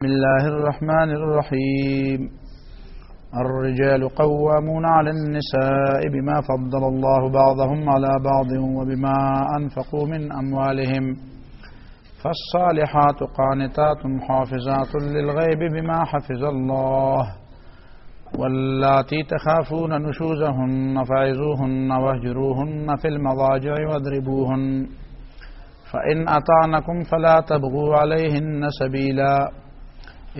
بسم الله الرحمن الرحيم. الرجال قوامون على النساء بما فضل الله بعضهم على بعض وبما أنفقوا من أموالهم فالصالحات قانتات حافظات للغيب بما حفظ الله واللاتي تخافون نشوزهن فعظوهن واهجروهن في المضاجع واضربوهن فإن أطعنكم فلا تبغوا عليهن سبيلا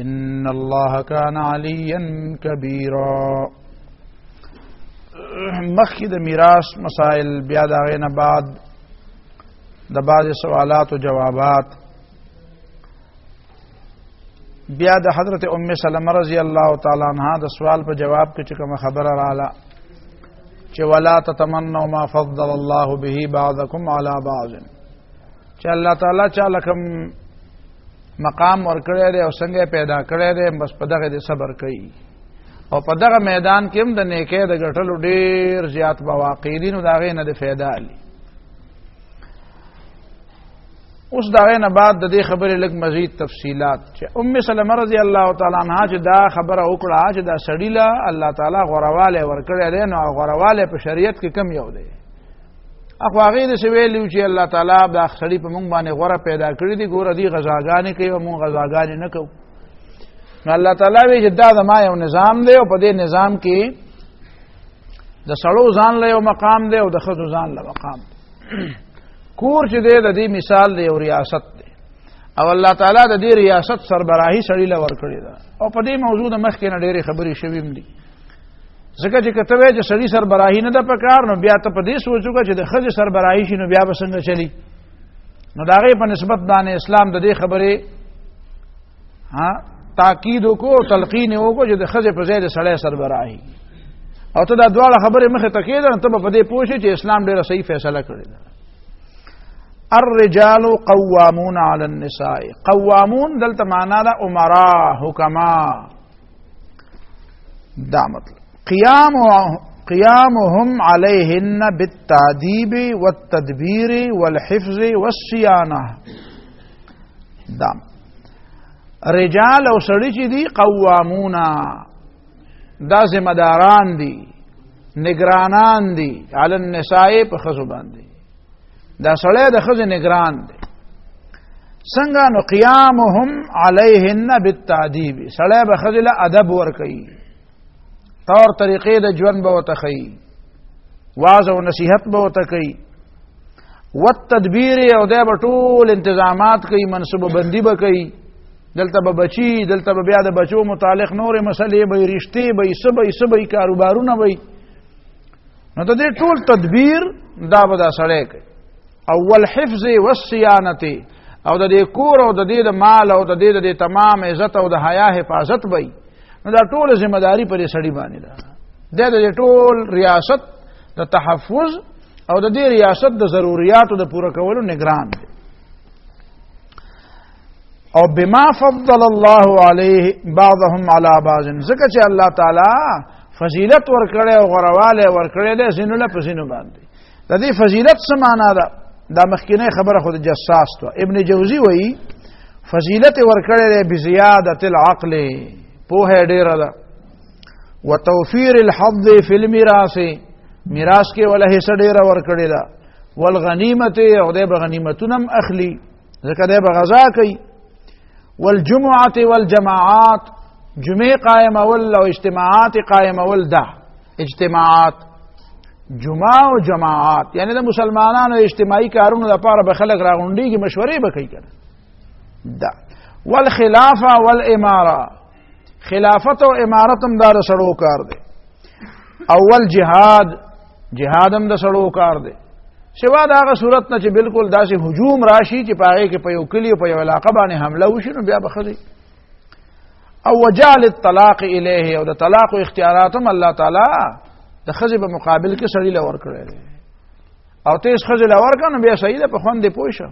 ان الله كان عليا كبيرا. مخکې د میراث مسائل بیا د هغې نه بعد د بعضې سوالات او جوابات بیا د حضرت ام سلمه رضی الله تعالی عنها د سوال په جواب کې چې کومه خبره رااله چې ولا تتمنوا ما فضل الله به بعضکم على بعض، چې الله تعالی چاله کوم مقام ورکړی دی او څنګه پیدا کړی دی بس په دغه د صبر کوي او په دغه میدان کې هم د نیکۍ د ګټلو ډېر زیات مواقع دي، نو د هغې نه د فایده اخلي. اوس د هغې نه بعد د دې خبرې لږ مزید تفصیلات چې ام سلمه رضی الله تعالی عنها چې دا خبره وکړه چې دا سړي له الله تعالی غوروالی ورکړی دی، نو غوروالی په شریعت کې کم یو دی؟ اخو هغې داسې ویلي چې الله تعالی دا سړي په مونږ باندې غوره پیدا کړي دي، ګوره دوی غذاګانې کوي او مونږ غذاګانې نه کوو. نو الله تعالی وایي چې دا زما یو نظام دی او په دې نظام کې د سړو ځان له یو مقام دی او د ښځو ځان له مقام دی. کور چې دی د دې مثال دی یو ریاست دی او الله تعالی د دې ریاست سربراهي سړي له ورکړې ده او په دې موضوع د مخکې نه ډېرې خبرې شوي هم دي. ځکه چې که ته وایې چې سړي سربراهي نه ده په کار، نو بیا ته په دې سوچ وکړه چې د ښځې سربراهي شي نو بیا به څنګه چلي. نو د هغې په نسبت باندې اسلام د دې خبرې تاکید وکړو، تلقین یې وکړو چې د ښځې په ځای د سړی سربراهي، او ته دا دواړه خبرې مخې ته کېږده نو ته به په دې پوه شې چې اسلام ډېره صحیح فیصله کړې ده. الرجال قوامون علی النساء. قوامون دلته معنا ده امرا، حکما. دا مطلب قيامهم عليهن بالتاديب والتدبير والحفظ والصيانه. دام رجال او سړي چې دي قوامونا دا ذمہ داران دي، نگرانان دي علی النساء په ښځو باندې. دا سړی د ښځې نگران دی. څنګه؟ نو قيامهم عليهن بالتاديب، سړی به ښځې له ادب ورکوي، طور طریقې د ژوند به ورته ښیي، واعظ او نصیحت به ورته کوي، والتدبیر او دی به ټول انتظامات کوي، منصوبه بندي به کوي، دلته به بچي، دلته به بیا د بچو متعلق نورې مسلې به وي، رشتې به وي، څه به وي، کاروبارونه به وي. نو د دې ټول تدبیر دا به دا سړی کوي. او والحفظ والصیانت، او د دې کور او د دې د مال او د دې د تمام عزت او د حیا حفاظت به وي. نو دا ټول ذمہ داری پر سړي باندې ده. د ټول ریاست د تحفظ او د دې ریاست د ضرورتو د پوره کولو نگران دی. او بما فضل الله علیه بعضهم علی بعض، ځکه چې الله تعالی فضیلت ورکړی او غوروالی ورکړی دی ځینو له په ځینو باندې. د دې فضیلت څه معنا ده؟ دا مخکینی خبره خو د جساس ده. ابن جوزی وایي فضیلت ورکړی دی بزیادة العقل، پوهه ډیره ده، وتوفیر الحظ فی المیراث، میراث کې ولا حصہ ډیره ورکړې ده، والغنیمت او دی به غنیمتونه هم اخلي ځکه دی به غذا کوي، والجمعة والجماعات، جمعې قائمول او اجتماعات قائمول. ده اجتماعات جمعه او جماعات یعنی د مسلمانانو اجتماعي کارونو لپاره به خلک راغونډېږي، مشورې به کوي کنه. ده والخلافه والاماره، خلافت او امارت هم دا د سړو کار دی. اول جهاد هم د سړو کار دی، سوا د هغه صورت نه چې بالکل داسې هجوم راشي چې په هغې کې په یو کلي او په یو علاقه باندې حمله وشي، نو بیا به ښځې. او وجعل الطلاق الیه، او د طلاق اختیارات هم الله تعالی د ښځې په مقابل کې سړي له ورکړی دی. او تیز ښځې له ورکړه نو بیا صحیح ده، په خوند دې پوه شه.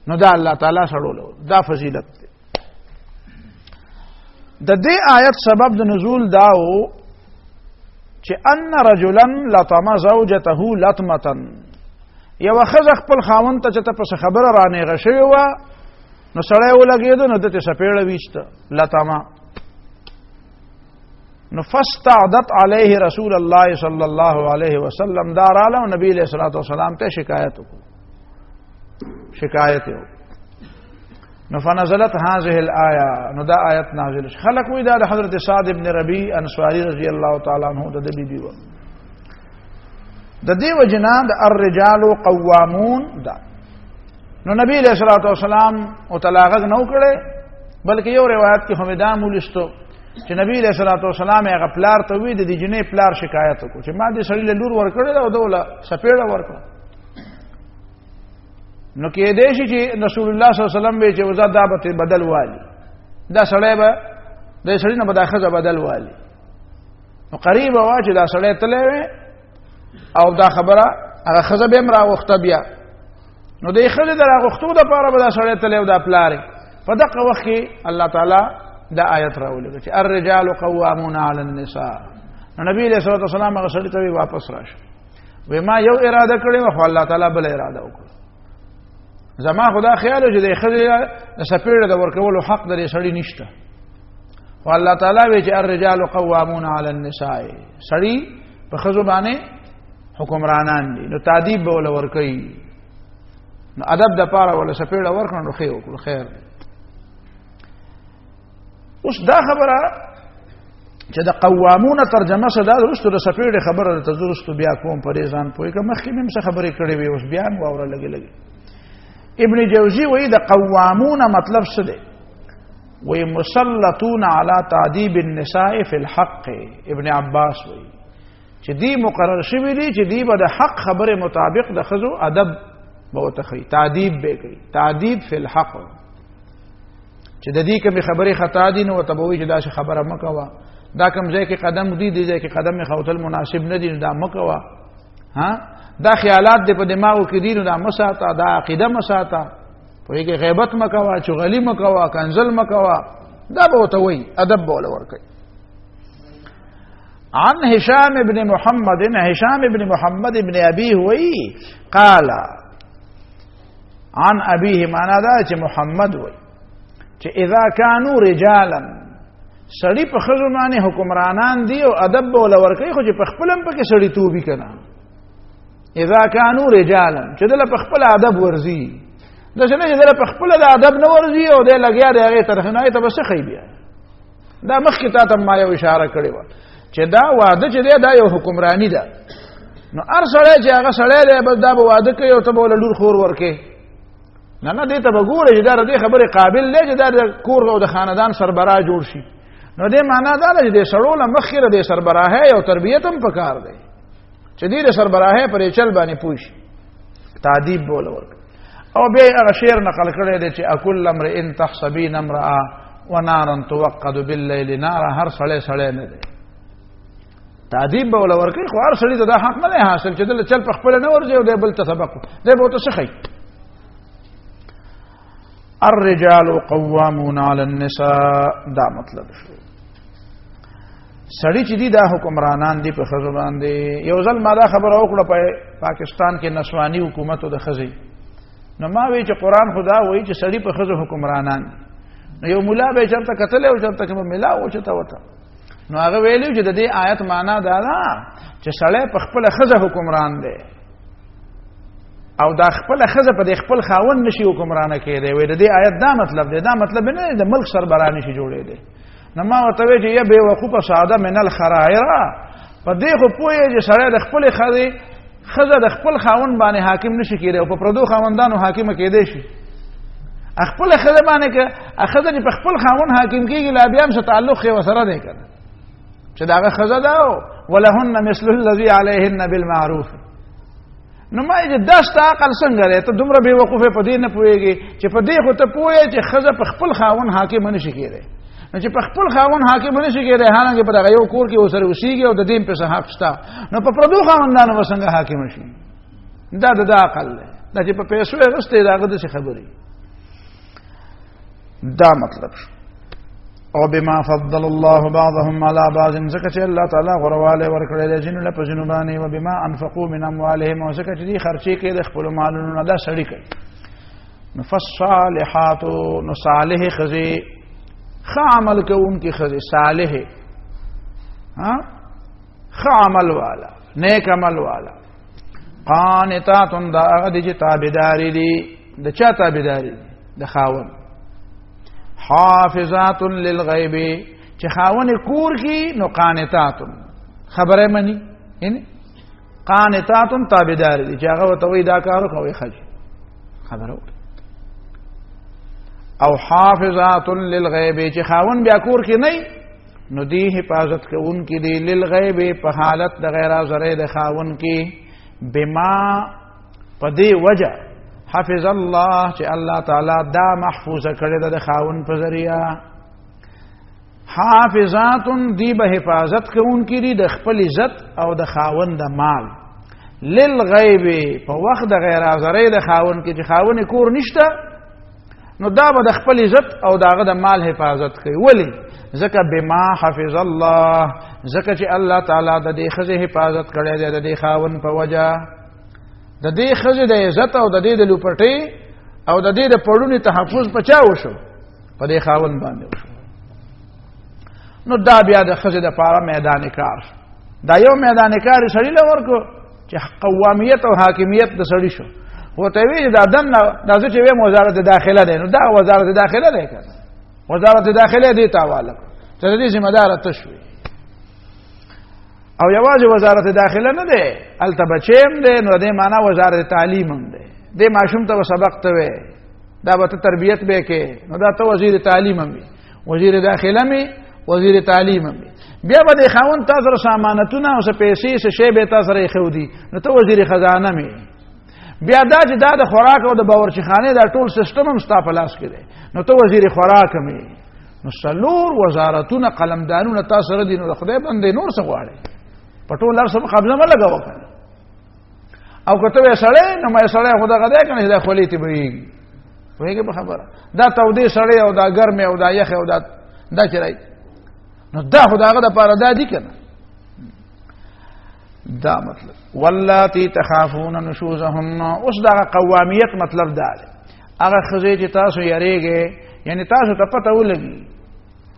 نو دا الله تعالی سړو له دا فضیلت دی. د دې آیت سبب د نزول داو چې ان رجلا لطم زوجته لطمه، یو ښځه خپل خاوند ته چې ته پس خبره رانیغه شوې وه نو سړی ولګېدو نو دته سپېړه ویسته لتما نو فاستعدت علیه رسول الله صلی الله علیه وسلم داراله نبی علیہ الصلوۃ والسلام ته شکایت نو فنزلت هذه الايه نو دا آیت نازل خلق وی دا حضرت سعد ابن ربیع انصاری رضی الله تعالی عنہ د بیبي و د دې وجنا د الرجال قوامون دا نو نبی علیہ الصلوۃ والسلام او تلاغ نو کړي بلکې یو روایت کې حمیدان مولستو چې نبی علیہ الصلوۃ والسلام هغه پلار ته وی د دې جنې پلار شکایت وکړي چې ما دې سړی له لور ورکړې او دوله سپېړه ورکړه نو کې دې چې رسول الله صلی الله علیه وسلم به چې وزاد دابت بدل والی دا سړی به د سړی نه بداخه بدل والی نو قریب وا چې دا سړی تلې او دا خبره هغه خزه به مرا وخت بیا نو دې خزه درا وختو د پاره به دا سړی تلې او دا پلاری په دغه وخت کې الله تعالی دا آیت راولې چې الرجال قوامون علی النساء نو نبی علیہ الصلوۃ والسلام هغه سړی ته واپس راشه و ما یو اراده کړې او الله تعالی بل اراده وکړه زما خدا خیال چې د خزه د سپېړه د ورکولو حق د سړی نشته او الله تعالی وی چې الرجال قوامون علی النساء سړی په خزو باندې حکمرانان دي نو تادیب به ول ورکي نو ادب د پاره ول سپېړه ورکړو خیر اوس دا خبره چې د قوامون ترجمه سره د رستو د سپېړه خبره ته زرستو بیا کوم پریزان پوي که مخکې مم څه خبرې کړې وي اوس بیان واوره لګي ابن جوزی وی د قوامون مطلب څه دی وی مسلطون علی تعذیب النساء فی الحق ابن عباس وی چې دی مقرر شوی دی چې دی به د حق خبره مطابق د خزو ادب به وتخی تعذیب به کوي تعذیب فی الحق چې د دې کوم خبره خطا دي نو تبوی چې دا خبره مکوا دا کوم ځای کې قدم دی ځای کې قدم خوتل مناسب نه دي دا مکوا ها دا خیالات دې په دماغو کې دي نو دا مساته دا عقیده مساته په کې غیبت مکوا چغلی مکوا کنزل مکوا دا به وتوي ادب بول ورکي عن هشام ابن محمد ابن ابي وی قال عن ابيه معنا دا چې محمد وی چې اذا كانوا رجالا سړی په خزو باندې حکمرانان دي او ادب بول ورکي خو چې په خپلم په کې سړی توبې کنا اذا كانوا رجالا چې دل په خپل ادب ورزي د څنګه چې دل په خپل ادب نه ورزي او د لګیا د هغه ترخنای ته بس خي بیا دا مخکې ته ما یو اشاره کړې و چې دا واده چې دا یو حکمرانی ده نو هر سړی چې هغه سړی دی بس دا به واده کوي او ته به لور خور ورکې نه دې ته به ګوره چې دا د خبرې قابل دی چې دا د کور او د خاندان سربراه جوړ شي نو دې معنا دا ده چې د سړو له مخکې د سربراهۍ او تربیت هم پکار دی چې دې سربراهۍ پرې چل باندې پوښ تعذیب بول ورک او به هغه شعر نقل کړی دی چې اکل امرئ تحسبین امرأ ونارا توقد بالليل نارا هر سړی نه دی تعذیب بول ورک خو هر سړی ته دا حق نه حاصل چې دل چل په خپل نه ورځي او د بل ته سبق دی به ته سخی الرجال قوامون علی النساء دا مطلب شو سړی چې دی دا حکمرانان دی په خزو باندې یو ځل ما دا خبر اوکړه په پاکستان کې نسوانی حکومت او د خزي نو ما وی چې قران خدا وایي چې سړی په خزو حکمرانان نو یو مولا به چرته قتل او چرته کوم ملا او چته وته نو هغه ویلو چې د دې آیت معنا دا ده چې سړی په خپل خزه حکمران دی او دا خپل خزه په خپل خاون نشي حکمرانه کېږي وای د دې آیت دا مطلب دی دا مطلب نه د ملک سربراه نشي جوړې دی نو ما ورته وی چې یا به وقوفه ساده من الخرائر په دې خو پوهې چې سړی د خپل خزه د خپل خاون باندې حاکم نشي کېږي او په پردو خاوندانو حاکم کېدی شي خپل خزه باندې که خزه په خپل خاون حاکم کېږي لا بیا هم څه تعلق یې وسره دی کنه چې دا خزه دا ولهن مثل الذي عليهن بالمعروف نو ما یې داسته عقل څنګه لري ته دومره به وقوفه په دې نه پويږي چې په دې خو ته پوهې چې خزه په خپل خاون حاکم نشي کېږي نو چې په خپل خاون حاکم نشي کېږي هغه په دغه یو کور کې اوسره وسیږي او د دین په حق شته نو په پردو خاوندانو وسنګ حاکم شي دا د عقل دا چې په پیسو غسته داغه د خبرې دا مطلب شو او بما فضل الله بعضهم على بعض زکه چې الله تعالی غرواله ورکړي د جنو له پجنو باندې او بما انفقوا من اموالهم او زکه چې دي خرچي کې د خپل مالونو نه دا سړی کوي فالصالحات نو صالح خزی خ عمل کوونکی خزی صالح خ عمل والا نیک عمل والا قانتات دا هغه چې تابعداري دي د چا تابعداري د خاوند حافظات للغیب چې خاوند کور کی نو قانتات خبره مني یعنی قانتات تابعداري دي چې هغه ته وی دا کارو کوي خجی خبره او حافظات للغیب چې خاون بیا کور کې نه نو دی حفاظت کوونکی دی للغیب په حالت د غیر حاضرې د خاون کې بما پدې وجه حفظ الله چې الله تعالی دا محفوظ کړی د خاون په ذریعہ حافظات دی به حفاظت کوونکی دی د خپل عزت او د خاون د مال للغیب په وخت د غیر حاضرې د خاون کې چې خاون کور نشته نو دا به د خپل عزت او داغه د مال حفاظت کوي ولی ځکه بما حفظ الله ځکه چې الله تعالی د دې خزه حفاظت کړی دی د دې خاون په وجه د دې خزه د عزت او د دې د لوپټي او د دې د پړونی تحفظ پچا وشو په دې خاون باندې وشو نو دا بیا د خزه د پاره میدان کار دا یو میدان کار سړی لور کو چې قوامیت او حاکمیت د سړی شو وته وی دا دن دا چې وی وزارت داخله ده نو دا وزارت داخله ده کنه وزارت داخله دي تاواله ته دې ذمہ دار تشوي او یوازې وزارت داخله نه ده التبچیم ده نو دې معنا وزارت تعلیم هم ده دې ماشوم ته سبق ته وي دا به تربیت به کې نو دا ته وزیر تعلیم هم وزیر داخله می وزیر تعلیم هم بیا به خاون تاسو سامانتونه او پیسې څه شی به تاسو یې خو دي نو ته وزیر خزانه می بیا دا چې دا د خوراک او د باورچی خانه دا ټول سیستم هم ستا په لاس کې دی نو ته وزیر خوراک مې نو څلور وزارتونه قلمدانونه تاسو سره دي نو خدای باندې نور څه غواړي په ټول لار سم قبضه نه لګاو کنه او کته وې سړی نو مې سړی خدای غدا کنه دا خلیتی به وایي په خبره دا تودې سړی او دا ګرمه او دا یخ او دا چرای نو دا خدای غدا پاره دا دي کنه دا مطلب واللاتی تخافون نشوزهن اوس دا قوامیت مطلب دا دی هغه خزې چې تاسو یریږئ یعنی تاسو ته پته ولګي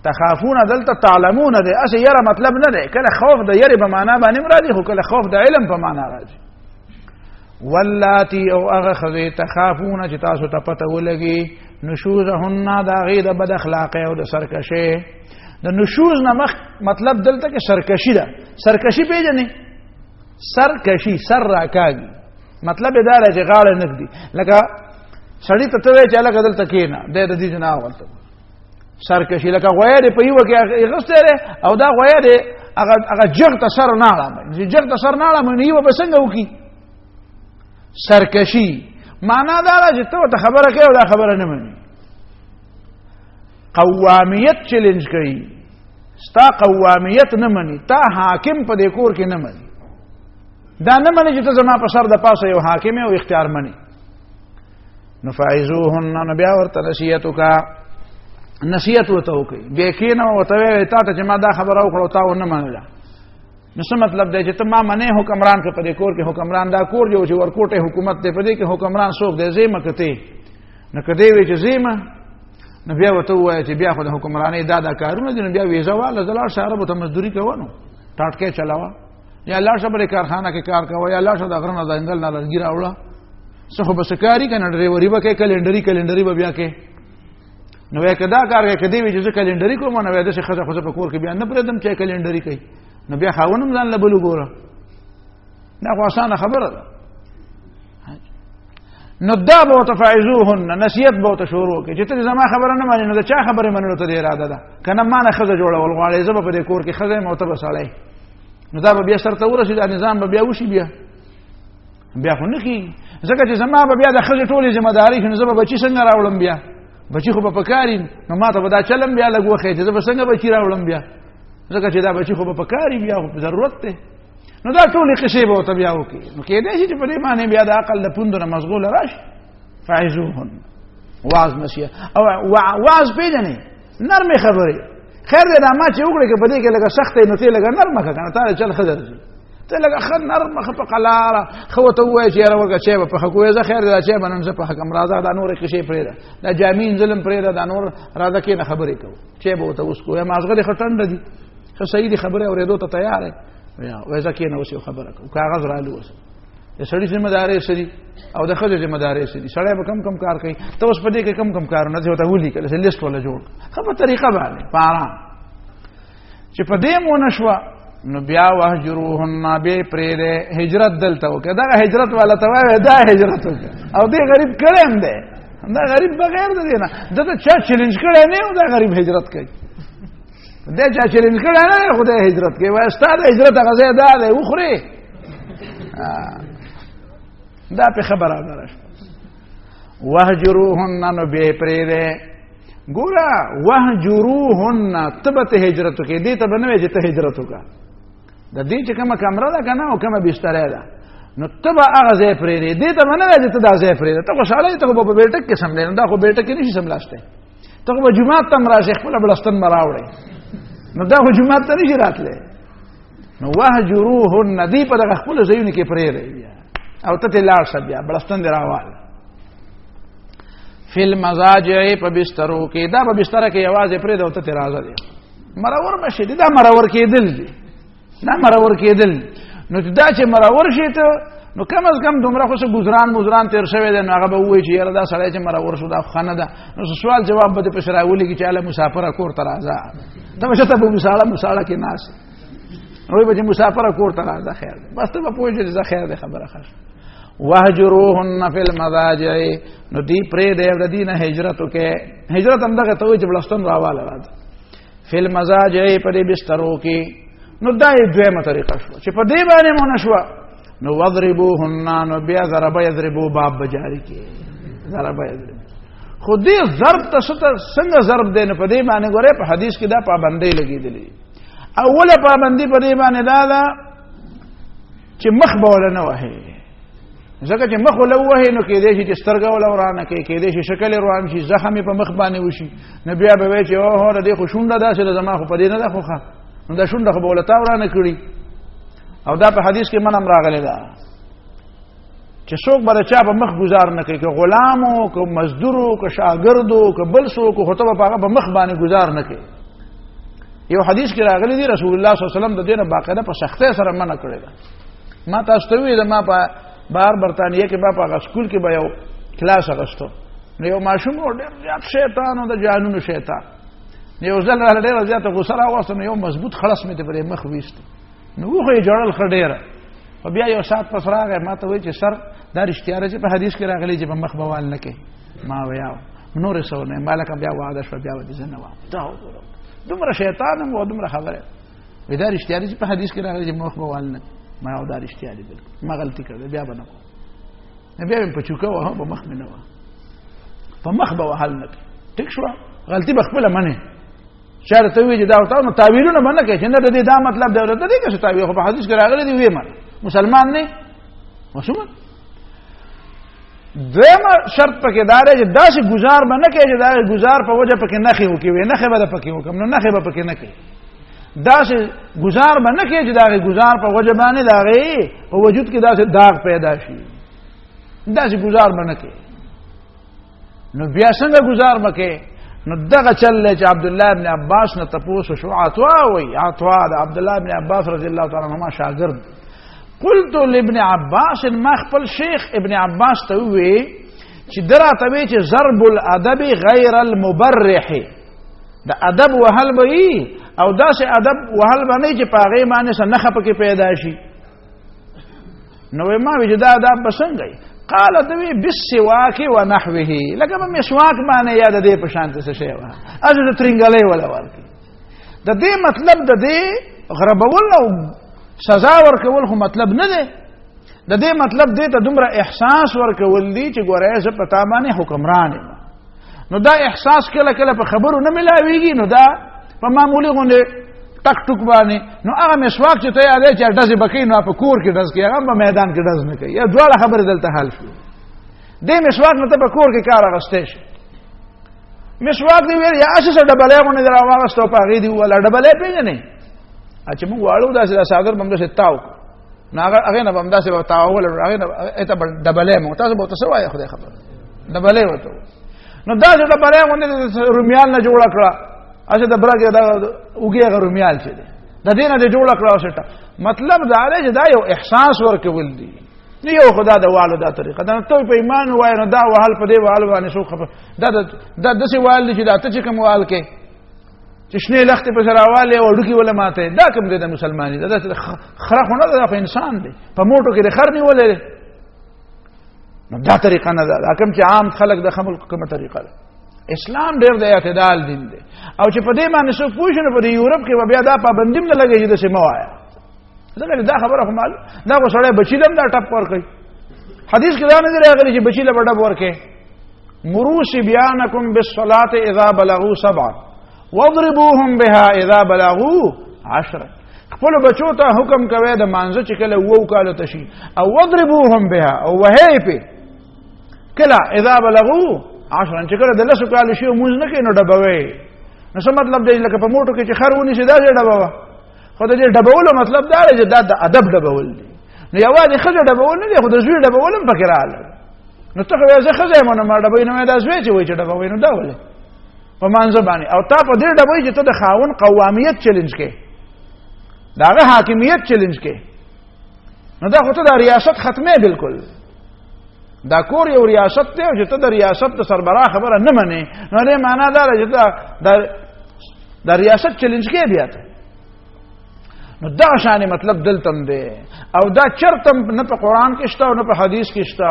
تخافون دلته تعلمون دی اصل یره مطلب نه دی کله خوف د یری په معنا باندې مرادي خو کله خوف د علم په معنا راځي واللاتی او هغه خزې تخافون چې تاسو ته پته ولګي نشوزهن دا غي د بد اخلاقی او د سرکشي د نشوز نه مطلب دلته کې سرکشي ده سرکشي پیژنې سرکشي سر راکاږي مطلب دا دی چې غاړه نګدي لکه سړی ته ته چې لکه دلته کېنه د دې جنا ولته سرکشي لکه غویر په یو کې غستره او دا غویر هغه جګ ته سر نه اړه چې جګ ته سر نه اړه نو یو به څنګه وکي سرکشي معنا دا چې ته خبره کوي او دا خبره نه مني قوامیت چیلنج کوي ستا قوامیت نه مني تا حاکم په دې کور کې نه مني دا نه مني چې ته زما په سر د پاسه یو حاکم او اختیار مني نفعذوهن نبیا ورته نصیحت وته وکي به کې نه وته تا ته چې ما دا خبره وکړو تا و نه منله نو څه مطلب دی چې ته ما منې حکمران په دې کور کې حکمران دا کور جو چې ورکوټه حکومت دی په دې کې حکمران څوک دی زېمه کته نو کدی وی چې زېمه نو بیا وته وایي چې بیا خو د حکمرانۍ دا کارونه دي نو بیا ویزه والا زلال شهر به ته مزدوري کوو ټاټکې چلاوه یا الله شبره کارخانه کې کار کوي یا الله شو د غرنه د انګل نه لګی راوړه څه خو بس کاری کنه ډرایوري به کې کلندري به بیا کې نو وای کدا کار کې کدی وی چې کلندري کوم نو وای د څه خزه په کور کې بیا نه پردم چې کلندري کوي نو بیا خاونم ځان لبلو ګوره دا خو اسانه خبره ده نو دا به تفعذوهن نصیحت به شروع کې چې ته زما خبره نه مانی نو دا چا خبره منلو ته اراده ده کنه ما نه خزه جوړول غواړي زما په دې کور کې خزه مو ته بسړی نو دا به بیا سره ورسې دا نظام به بیا وشي بیا خو نه کی ځکه چې زما به بیا د خزه ټولې ذمہ داری شنو زما بچی څنګه راولم بیا بچی خو په پکاري نو ما ته به دا چلم بیا لګوخې چې زما څنګه بچی راولم بیا ځکه چې دا بچی خو په پکاري بیا خو ضرورت ته نو دا ټولې قصې به ته بیا وکي نو کې دې چې په دې معنی بیا د عقل د پوندره مشغول راشي فعذوهن واعظ نصیحت او واعظ پیژنې نرمه خبره خیر دې ما چې وګړي کې په دې کې لګه سختې نو ته لګه نرمه کنه تا چل خزر ته لږه ښه نرمه ښه په قلاره ښه ورته ووایه چې یاره ورکړه چای به پخه کوې زه خیر دی دا چای به نن زه پخه کړم راځه دا نورې قصې پرېږده دا جامې انځلم پرېږده دا نور راځه کښېنه خبرې کوو چای به ورته اوس کوو یا مازغه دې ښه ټنډه دي ښه صحیح دي خبرې اورېدو ته تیار یې وایه ځه کښېنه اوس یو خبره کوو کاغذ رالو اوس د سړي ذمه دارۍ څه دي او د ښځې ذمه دارۍ څه دي سړی به کم کار کوي ته اوس په دې کې کم کارونه داسې ورته ولیکل داسې لیسټ وله جوړ ښه په طریقه باندې په ارام چې په دې م ونه شوه نو بیا وهجروهن بیا یې پرېږدی هجرت دلته وکړه دغه هجرت والا ته وایه دا هجرت وکړه او دې غریب کړی هم دی دا غریب بغیر د دې نه ده ته چا چلنج کړی نه یو دا غریب هجرت کوي دی چا چلنج کړی نه دی خو دی هجرت کوي وایه ستا د هجرت هغه ځای دا دی وخورې دا په خبره برابره شوه وهجروهن نو بیا یې پرېږدی ګوره وهجروهن ته به ته هجرت وکړې دې ته به نه وایې چې ته هجرت وکړه د دې چې کومه کمره ده که نه او کومه بستره ده نو ته به هغه ځای پرېږدې دې ته به نه وایې چې ته دا ځای پرېږده ته خوشحاله یې ته خو به په بیټک کې سملې نو دا خو بیټک کې نه شي سملاستی ته خو به جومات ته هم راشې خپله بړستن به راوړې نو دا خو جومات ته نه شي راتلی نو وهجروهن دې په دغه خپلو ځایونو کې پرېږدی بیا او ته ترې لاړ شه بیا بړستن دې راواله فی المضاجع په بسترو کې دا په بستره کې یوازې پرېږده او ته ترې راځه دی مرور به شي دا مرور کېدل دي دا مرور کېدل نو دا چې مرور شي ته نو کم از کم دومره خو څه ګزران تېر شوی دی نو هغه به ووایي چې یاره دا سړی چې مرور شو دا خو ښه نه ده نو سوال جواب به دې پسې راولېږي چې هله مسافره کور ته راځه ته به چېرته به مساړه کې ناست وایي به چې مسافره کور ته راځه خیر دی بس ته به پوهېږې چې زه خیر دی خبره ښه شوه وهجروهن فی المضاجع نو دی پرېږدی د دې نه هجرت وکړې هجرت همدغه ته وایي چې بړستن راواله راځه فی المضاجع په دې بسترو کې نو دا یې دویمه طریقه شوه چې په دې باندې مونه شوه نو وضربوهن نو بیا ضربه یضربو باب به جاري کړي ضربه یضربو خو دې ضرب ته څنګه ضرب دی نو په دې باندې ګورې په حدیث کې دا پابندۍ لګېدلې اوله پابندي په دې باندې دا ده چې مخ به وله نه وهې ځکه چې مخ وله ووهې نو کېدی شي چې سترګه وله ورانه کوي کېدی شي شکل یې روان شي زخم یې په مخ باندې وشي نو بیا به وایي چې اوهو د دې خو شونډه داسې ده زما خو په دې نه ده خو ښه نو دا شونډه خو به وله تا ورانه کړي او دا په حدیث کې من هم راغلی ده چې څوک به د چا په مخ ګزار نه کوي که غلام و که مزدور و که شاګرد و که بل څوک و خو ته به په هغه په مخ باندې ګزار نه کوي یو حدیث کې راغلی دی رسول الله صلی الله علیه وسلم د دې نه باقاعده په سختۍ سره منع کړې ده ما تاسو ته وویل ما په بهر برطانیه کې به په هغه سکول کې به یو کلاس اخیستو نو یو ماشوم و ډېر زیات شیطان و د جهانونو شیطان یو ځل راله ډېره زیاته غوسه راوسته نو یو مضبوط خړس مې ته پرې مخ ویستو نو وخو یې جوړل ښه ډېره خو بیا یو ساعت پس راغی ما ته وایي چې سر دا رښتیا ده چې په حدیث کې راغلی چې په مخ به وال نه کوي ما ویاو نورې څه ونه ما لکه بیا وعده شوه بیا به دې زه نه وام دا وګوره دومره شیطان هم و دومره خبره وایي دا رښتیا ده چې په حدیث کې راغلی چې مخ به وال نه ما دا رښتیا دي بلکل ما غلطي کړې بیا به نه کوم بیا مې په چوکه وهم په مخ مې نه وه په مخ به وهل نه کوي ټیک شوه غلطي به خپله منې چا ته وایي چې دا ورته نو تاویلونه به نه کوي چې نه د دې دا مطلب دی د دې که څه تاویل خو په حدیث کې راغلی دی ویې منه مسلمان نه مسلمان دویمه شرط پکې دا دی چې داسې ګزار به نه کوي چې دا ګزار په وجه پکې نښې وکړي وي نښې به د پکې وکړم نو نښې به پکې نه کوي داسې ګزار به نه کوي چې د هغې ګزار په وجه باندې د هغې په وجود کې داسې داغ پیدا شي داسې ګزار به نه کوي نو بیا څنګه ګزار به کوي نو دغه چل دی چې عبدالله ابن عباس نه تپوس شو عطوا وایي عطوا د عبدالله ابن عباس رضی الله تعالی عنهما شاګرد قلت لابن عباس ما خپل شیخ ابن عباس ته ووایي چې ده راته وایي چې ضرب الادب غیر المبرح د ادب وهل به وي او داسې ادب وهل به نه چې په هغې باندې څه نښه پکې پیدا شي نو وایي ما وایي چې دا ادب به څنګه وي قال دوی بالسواک ونحوه لکه په مسواک باندې یا د دې په شانته څه شی وه هسې د ترنګلۍ وله ورکړي د دې مطلب د دې غربول او سزا ورکول خو مطلب نه دی د دې مطلب دې ته دومره احساس ورکول دي چې ګوره زه په تا باندې حکمران یم نو دا احساس کله کله په خبرو نه ملاویږي نو دا په معمولي غوندې ټک ټک باندې نو هغه مسواک چې ته یادی چې ډزې به کوي نو په کور کې ډز کوي هغه په میدان کې ډز نه کوي یا دواړه خبرې دلته حل شو دې مسواک نه ته په کور کې کار اخیستی شي مسواک دې ویل یا هسې څه ډبلۍ غوندې دې راواغېسته او په هغې دې ووهله ډبلۍ پېژنې چې موږ واړو داسې دا څادر به هم داسې تاو کړو نو هغه نه بم داسې تعاول هغه نه ایته ډبلې مو تاسو به تاسو وایي خدای خبر ډبلې وته نو دا چې ډبلې باندې رومیال نه جوړ کړه اته د برګه دا وګي رومیال چې د دینه د جوړ کړه وسټه مطلب دا دی چې دا یو احساس ورکول دي یو خدا د والو دا طریقه دا ته په ایمان وای نو دا وحل په دې وحل باندې شو خبر دا د څه وال دي چې دا ته چې کوم وال کې چې شنه لخت په سراواله او ډکی ولا ماته دا کوم دې د مسلمانۍ دا خرخونه دا په انسان دی په موټو کې د خر نیولې نو دا طریقه نه دا کوم چې عام خلک د خمل کومه طریقه ده اسلام ډېر د اعتدال دین دی او چې په دې باندې څو پوښتنه په یورپ کې بیا دا پابندیم نه لګي چې د سیمه وایا دا خبره هم دا کو سړی بچی لم دا ټپ ور کوي حدیث کې دا نه راغلی چې بچی له بڑا ور کوي مروا صبيانكم بالصلاه اذا بلغوا 7 واضربوهم بها اذا بلغوا 10 خپل بچو ته حکم کوي د مانزه چې کله وو کالو تشي او واضربوهم بها او وهي په کله اذا بلغوا 10 چې کله د لسو کالو شی موږ نه کینو ډبوي نو څه مطلب دی لکه په موټو کې چې خرونی شي دا ډبوي خو د دې ډبولو مطلب دا دی چې دا د ادب ډبول دی نو یوازې ښځه ډبول نه دی خو د زوی ډبول هم پکې راغله نو ته خو یې ښځه یې مونږ ما ډبوي نو دا زوی چې وایي چې ډبوي نو دا ولې په مانځه باندې او تا په دې ډبوي چې ته د خاون قوامیت چیلنج کې د هغه حاکمیت چیلنج کې نو دا خو ته د ریاست ختمه بالکل دا کور یو ریاست دی او چې ته د ریاست د سربراه خبره نه منې نو دې معنا دا دی چې د ریاست چیلنج کې بیا ته نو دا شان مطلب دلتم دی او دا چرتم نه په قران کې شته او نه په حدیث کې شته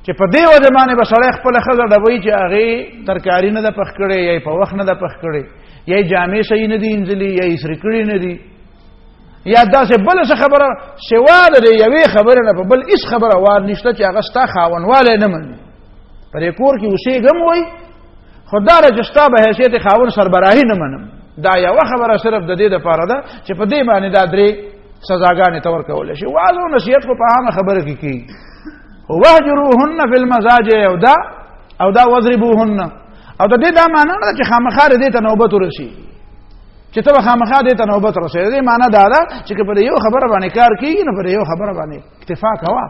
چې په دې وجه باندې بسړی خپل خزر ډبوي چې هغه ترکاری نه د پخ کړي یا په وخت نه د پخ کړي یا جامې صحیح نه دي انځلي یا سر کړي نه دي یا دا څه بل څه خبره سوا د یوې خبره نه په بل هیڅ خبره وار نشته چې هغه ستا خاونواله نه مني پر کور کې اوسې غم وای خدای رجستا به حیثیت خاون سربراهي نه منم دا یو خبره صرف د دې لپاره ده چې په دې باندې دا درې سزاګانې تور کول شي واعظ او نصیحت خو په هغه خبره کې کی وهجروهن فی المزاجع او دا وضربوهن او د دې دا معنی نه چې خامخا دې ته نوبت ورشي چې ته خامخا دې ته نوبت ورشي دې معنی دا ده چې په یو خبره باندې کار کیږي نه په یو خبره باندې اکتفا کوه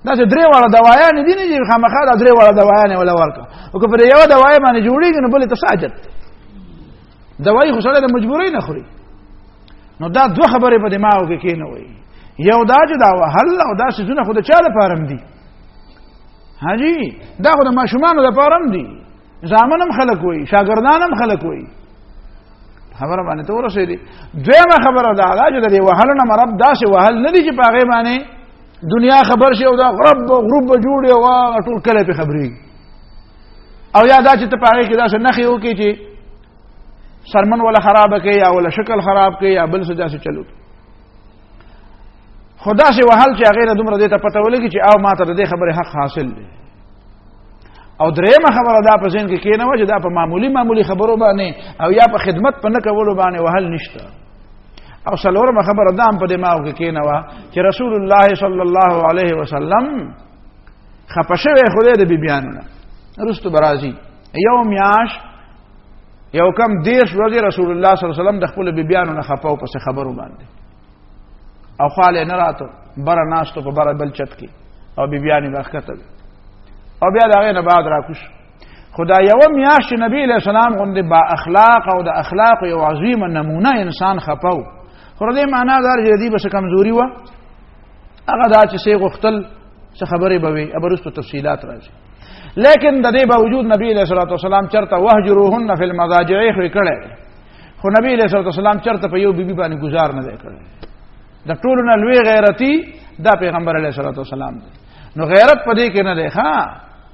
دا چې درې واړه دوايان دي نه چې خامخا دا درې واړه دوايان ولا ورکا او که په یو دوايي باندې جوړیږي نو بل ته ساجت دوايي خو سره د مجبورۍ نه خوري نو دا دوه خبرې په دماغ کې کېنه وي یو دا چې دا وهل او دا سيزونه خو د چا لپاره دي حاجی دا خو د ماشومانو لپاره دي زامنم خلق وي شاګردانم خلق وي خبره باندې ته ورسېدي دویمه خبره دا چې د وهل نه مراد دا چې وهل نه دي چې په هغه باندې دنیا خبر شي او دا غرب جوړي او ټول کله په خبري او یا دا چې ته په هغه کې دا څه نخي وکي چې سرمن ولا خراب کې یا ولا شکل خراب کې یا بل څه داسې چلو خدا سے وحل چې هغه دومره دې ته پته ولګي چې او ماته دې خبره حق حاصل دی او درېمه خبره دا په ځین کې کینه و چې دا په معمولی خبرو باندې او یا په خدمت په نه کولو باندې وحل نشته او څلورمه خبره دا په دماغ کې کینه و چې رسول الله صلی الله علیه وسلم خپشه خدای دې بیانونه رستو برازي یوم یاش یو کم دیش ورځې رسول الله صلی الله علیه وسلم د خپل بیانونه خپاو په خبرو باندې او خاله نه راته بر ناشته په بر بل چت کې او بیانی برکته او بیا دغه نه بعد راکوش خدای یو میاشت نبی علیہ السلام غوندې با اخلاق او د اخلاق یو عظیم نمونه انسان خپاو خو دې معنا دار چې دې بس کمزوري و هغه دا چې سی غختل څه خبرې به وي ابرستو تفصيلات راځي لیکن د دې باوجود نبی علیہ الصلوۃ والسلام چرته وهجروهن فی المضاجع خو کړه خو نبی علیہ الصلوۃ والسلام چرته په یو بیبي باندې گزار نه کړي د ټولو نه لوی غیرتی دا پیغمبر علیه الصلاۃ والسلام دی نو غیرت پدې کې نه دی ښا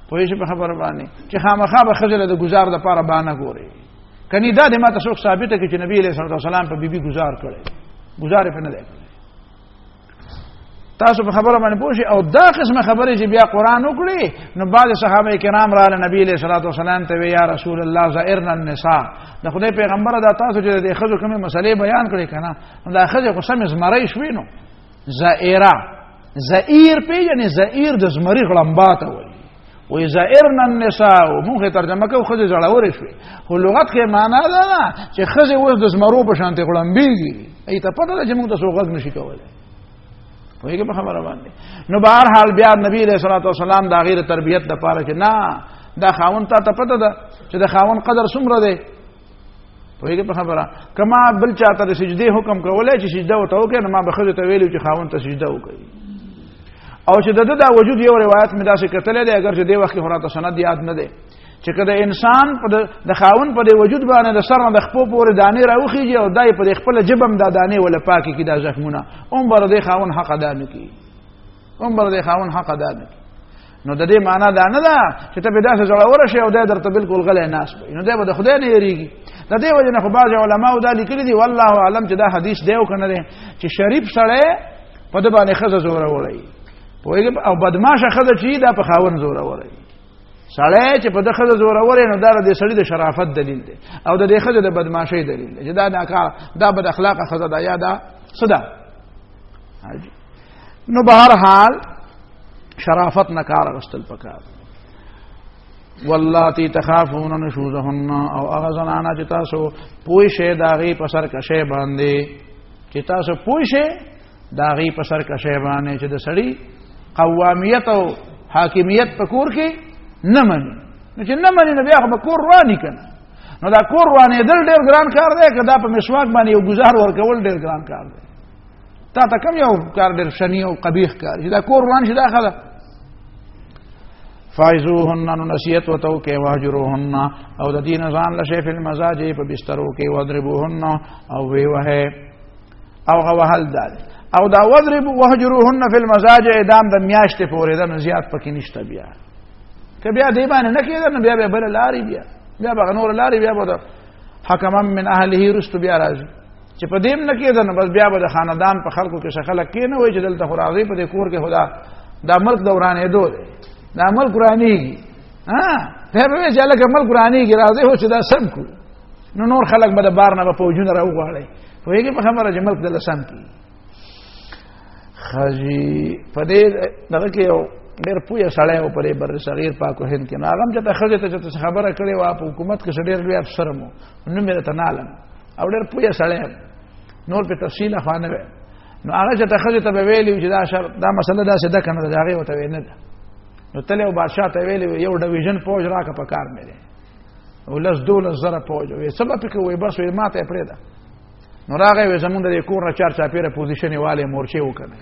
پوه شي په خبره باندې چې خامخا به خجل د گزار د پاره باندې ګوري کني دا د ماته څوک ثابته کې چې نبی علیه الصلاۃ والسلام په بیبي گزار کړي گزار په نه دی تاسو په خبره باندې پوه شئ او دا قسمه خبره چې بیا قران وکړي نو بعض صحابه کرام را نبی علیه الصلاۃ والسلام ته یا رسول الله زائرنا النساء د خدای پیغمبر دا تاسو چې د خزو کومه مسلې بیان کړي کنه نو دا خزه خو سم زمری شوي نو زائره زائر په یعنی زائر د زمری غلمباته وي زائرنا النساء موږ ترجمه کوو خزه زړاور شوي خو لغت کې معنا ده چې خزه اوس د زمرو په شانته غلمبيږي ایته پته ده چې موږ تاسو غږ نشي کولای وایي په خبره باندې. نو بهر حال بیا نبی علیہ الصلوۃ والسلام دا غیر تربیت د پاره چې نه دا خاون ته پته ده چې د خاون قدر څومره دی. وایي په خبره کما بل چاته د سجدي حکم کولای چې سجده وته وکړي نو ما به خو ته ویلو چې خاون ته سجده وکړي. او چې دا وجود یو روایت مې داسې کتلې ده اگر چې دی وخت هراته سند یاد نه دی چې کله انسان په د خاون په وجود باندې د سر نه د خپو پورې دانې راوخیږي او دای په خپل جبم د دانې ولا پاکي کې د زخمونه عمر د خاون حق ادا نه کی عمر د خاون حق ادا نه کی. نو د دې معنا دا نه ده چې ته به داسې زړور شې او د درته بالکل غلې ناس وي نو دا به د خدای نه یریږي. د دې وجه نه خو بعض علماء دا لیکلي دي والله اعلم چې دا حدیث دی او کنه دی چې شریف سره په د باندې خزه زور وړي او بدمعشه خزه چې دا په خاون زور وړي سړی چې په د خزه زور وړي نو دا د سړي د شرافت دلیل دی او د دې خزه د بدمعشۍ دلیل دی چې دا ناکار دا بد اخلاق خزه دا یا دا صدا. نو بهر حال شرافت نکار غستل پکار. واللاتی تخافون نشوزهن او هغه زنانه چې تاسو پوه شئ داغي په سر کشه باندې چې تاسو پوه شئ داغي په سر کشه باندې چې د سړي قوامیت او حاکمیت په کور کې نه مني نو چې نه مني نو بیا په کور رواني کنه نو دا کور رواني دل ډېر ګران کار دی که دا په مسواک باندې یو گزار ورکول ډېر ګران کار دی. تا ته کوم یو کار ډېر شنی او قبیح کار چې دا کور روان شي دا خلا فایزوهن نو نصیحت وتو کې واجروهن او د دین ځان لشه په مزاج په بسترو کې وضربوهن او وی وه او غوهل دال او دا وضرب وهجروهن فی المزاج اعدام د میاشتې پورې د زیات پکې نشته بیا که بیا دی باندې نه کېده نو بیا بل لاري بیا به نور لاري بیا به حکما من اهله رست بیا راځي چې په دیم نه کېده نو بس بیا به د خاندان په خلکو کې خلک کې نه وای چې دلته خو راځي په دې کور کې خدا دا ملک دورانې دوه دا ملک قرآنیږي ته به چې لکه ملک قرآنیږي راځي هو چې دا سم کو نو نور خلک به د بار نه به فوجونه راوغواړي وایي په خبره چې ملک د سم کی خاجي په دې دغه کې یو ډېر پوهه سړی و پرې بر صغیر پاک هند کې نو هغه چې ته خځې ته خبره کړې وه په حکومت کې ډېر لوی افسر مو نو مې ته نالم او ډېر پوهه سړی نور په تفصیل خوانه وي نو هغه چې ته خځې ته به ویلي چې دا مسله داسې ده که نه ده هغې ورته ویل نه ده نو تل یو بادشاہ ته ویلي یو ډویژن فوج راکړه په کار مې دی او 12,000 فوج وي څه به پکې وایي بس وایي ما ته یې پرېږده نو راغی وایي زمونږ د دې کور نه چار چاپېره پوزیشن یې والې مورچې وکړې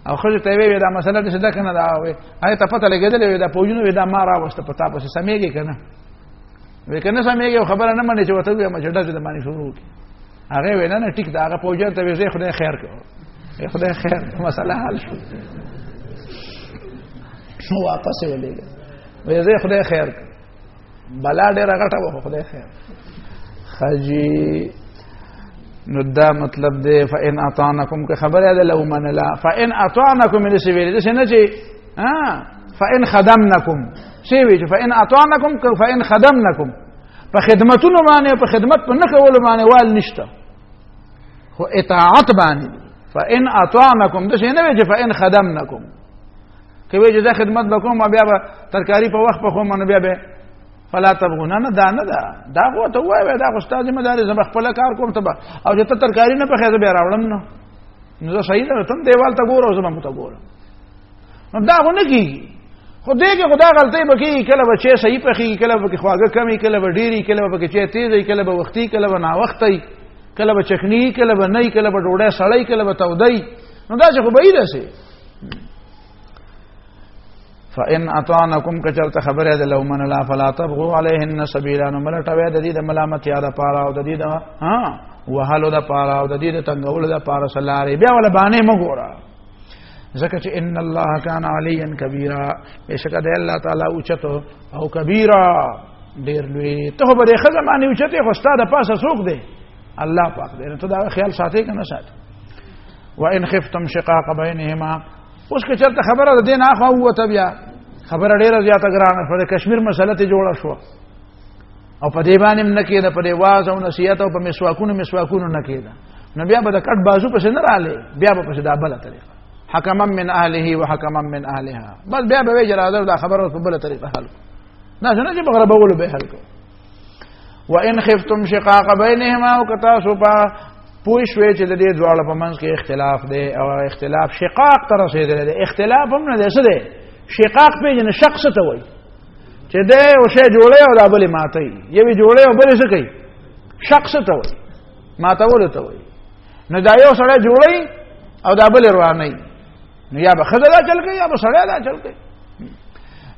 او ښځې ته یې ویې دا مسله داسې ده که نه ده وایي هغې ته پته لګېدلې وایي دا فوجونه وایي دا ما راوسته په تا پسې سمېږي که نه وایي که نه سمېږي او خبره نه منې چې ورته ووایم چې ډزې د باندې شروع وکړي هغې وایي نه ټیک ده هغه فوجیان ته وایي خدای خیر کړو خدای خیر مسله حل شو نو واپس یې ولېږه وایي زه خدای خیر کړ بلا ډېره غټه وه خدای خیر خجي نو دا مطلب دی فإن اطعنکم که خبره ده لو منلا فإن اطعنکم دې څه ویلي داسې نه چې فإن خدمنکم څه وایي چې فإن اطعنکم فإن خدمنکم په خدمتونو باندې په خدمت په نه کولو باندې وال نشته خو اطاعت باندې فإن اطعنکم داسې نه وایي چې فإن خدمنکم که وایي چې دا خدمت به کوم بیا به ترکاري په وخت پخوم نو بیا به فلا تبغون نه دا نه ده دا خو ته وایې دا خو ستا ذمهداري زه به خپله کار کوم ته به او چې ته ترکاري نه پخې زه بیا راوړم نو زه صحیح ده ته هم دیوال ته ګوره او زه به مو ته ګورم نو دا خو نه کېږي خو دې کې خو دا غلطۍ به کېږي کله به چای صحیح پخېږي کله به پکې خواږه کم وي کله به ډېر وي کله به پکې چای تېز وي کله به وختي کله به ناوخته وي کله به چکني کله به نه کله به ډوډۍ سړی کله به تودی نو داسې خو به وي داسې فإن اطعنکم کچرت خبره ده لو من لا فلا تبغوا عليهن سبيلا نو ملټوي د دې د ملامت یاد پاره او د دې د وهلو د پاره او د دې د تنگول د پاره سلاره بیا ول باندې مګورا ځکه چې ان الله کان علیا کبیرا بشک د الله تعالی اوچتو او کبیرا ډیر لوی ته به د خزمانه اوچته خو ستاده پاسه څوک دی الله پاک دی ته دا خیال ساتي کنه ساتي وان خفتم شقاق بینهما اوس که چرته خبره ده دین اخو وته بیا خبره ډیره زیاته ګرانه پر کشمیر مسله ته جوړه شو او په دې باندې نه کېده په دې واز او نصیحت او په مسواکونو نه کېده نو بیا به د کټ بازو پسې نه رااله بیا به پسې دا بل طریقه حکما من اهله وحکما من اهلها بس بیا به جراده دا خبره په بل طریقه حل نه څنګه چې بغره بوله به حل کو وان خفتم شقاق بینهما وکتا سو په پوه شوې چې د دې دواړو په منځ کې اختلاف دی او اختلاف شقاق ته رسېدلی دی. اختلاف هم نه دی، څه دی؟ شقاق پېژنې. شق څه ته وایي؟ چې دی یو شی جوړی او دا بلې ماتوي، یوې جوړی او بلې څه کوي؟ شق څه ته وایي؟ ماتولو ته وایي. نو دا یو سړی جوړی او دا بلې روانوي، نو یا به ښځه دا چل کوي یا به سړی دا چل کوي.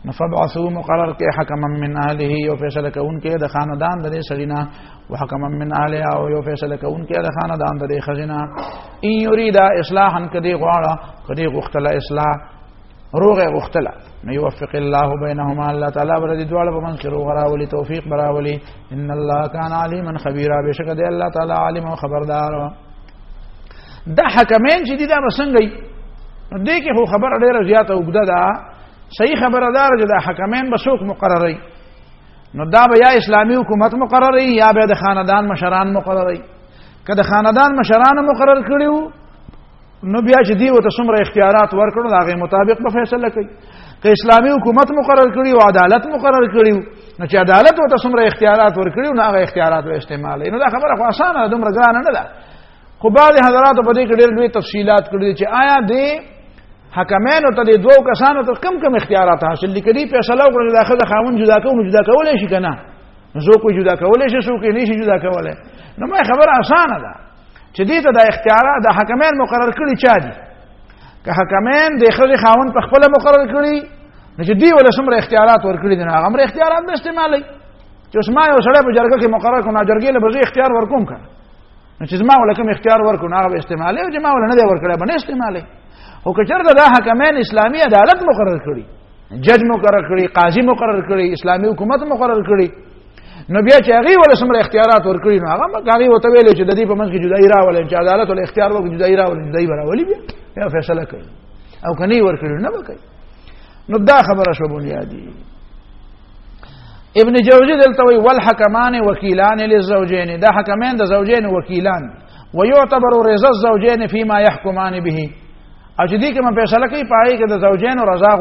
نو فبعثوا مقرر کې حکما من اهله، یو فیصله کوونکی د خاندان د دې سړي نه، وحکما من اهلها، او یو فیصله کوونکی د خاندان د دې ښځې نه. ان یریدا اصلاحا، کدی غواړه کدی غختله اصلاح روغه غختله، نو یوفق الله بینهما، الله تعالی بر دې دواړو په منځ کې روغ راولي، توفیق براولي. ان الله کان علیما خبیرا، بشک دی الله تعالی عالم او خبردار. دا حکمین چې دي دا بسنګي، نو دې کې خو خبر ډیره زیاته وګده ده. صحیح خبردار چې دا حکمین به څوک مقرري، نو دا به یا اسلامی حکومت مقرري یا به د خاندان مشران مقرري. که د خاندان مشران مقرر کړیو نو بیا چې دی وته څومره اختیارات ورکړو هغه مطابق به فیصله کوي. که اسلامی حکومت مقرر کړی او عدالت مقرر کړی نو چې عدالت وته څومره اختیارات ورکړي نو هغه اختیارات به استعمالوي. نو دا خبره خو اسانه ده، دومره ګرانه نه ده. خو بعض حضرات په دې کې ډېر لوی تفصیلات کړي چې آیا دې حکمانو ته د دوه کسانو ته کم اختیارات حاصل لیکلي، فیصله وکړي داخله د خاوند جدا کوو، جدا کولای شي کنه، نو زه کوی جدا کولای شي، څوک نه شي جدا کولای. نو ما خبره اسانه ده چې دې ته د اختیارات د حکمان مقرر کړي چا دي. که حکمان د خاوند په خپل مقرر کړي نو چې دی ولا څومره اختیارات ورکړي دي، هغه امر اختیارات به استعمالي. چې اسما یو سړی په جرګه کې مقرر کړي، نو جرګې له به اختیار ورکوم کنه، نو چې اسما ولا کوم اختیار ورکړي هغه به استعمالي، او جما ولا نه دی ورکړي به نه استعمالي. او که چېرته دا حکمان اسلامي عدالت مقرر کړي، جج مقرر کړي، قاضي مقرر کړي، اسلامي حکومت مقرر کړي، نو بیا چې هغه ولا څومره اختیارات ورکړي نو هغه وته ویل چې د دې په منځ کې جدایي راولي، چې عدالت ول اختیار ورکړي جدایي راولي، جدایي راولي بیا فیصله کوي، او کني ورکړي نه وکړي. نو دا خبره شو بنیادی. ابن جوزی دلته وی والحکمان وکیلان للزوجین، دا حکمان د زوجین وکیلان، ويعتبر رضا الزوجین فيما يحكمان به، او چې دې کې ما فیصله کوي پای کې د زوجین رضا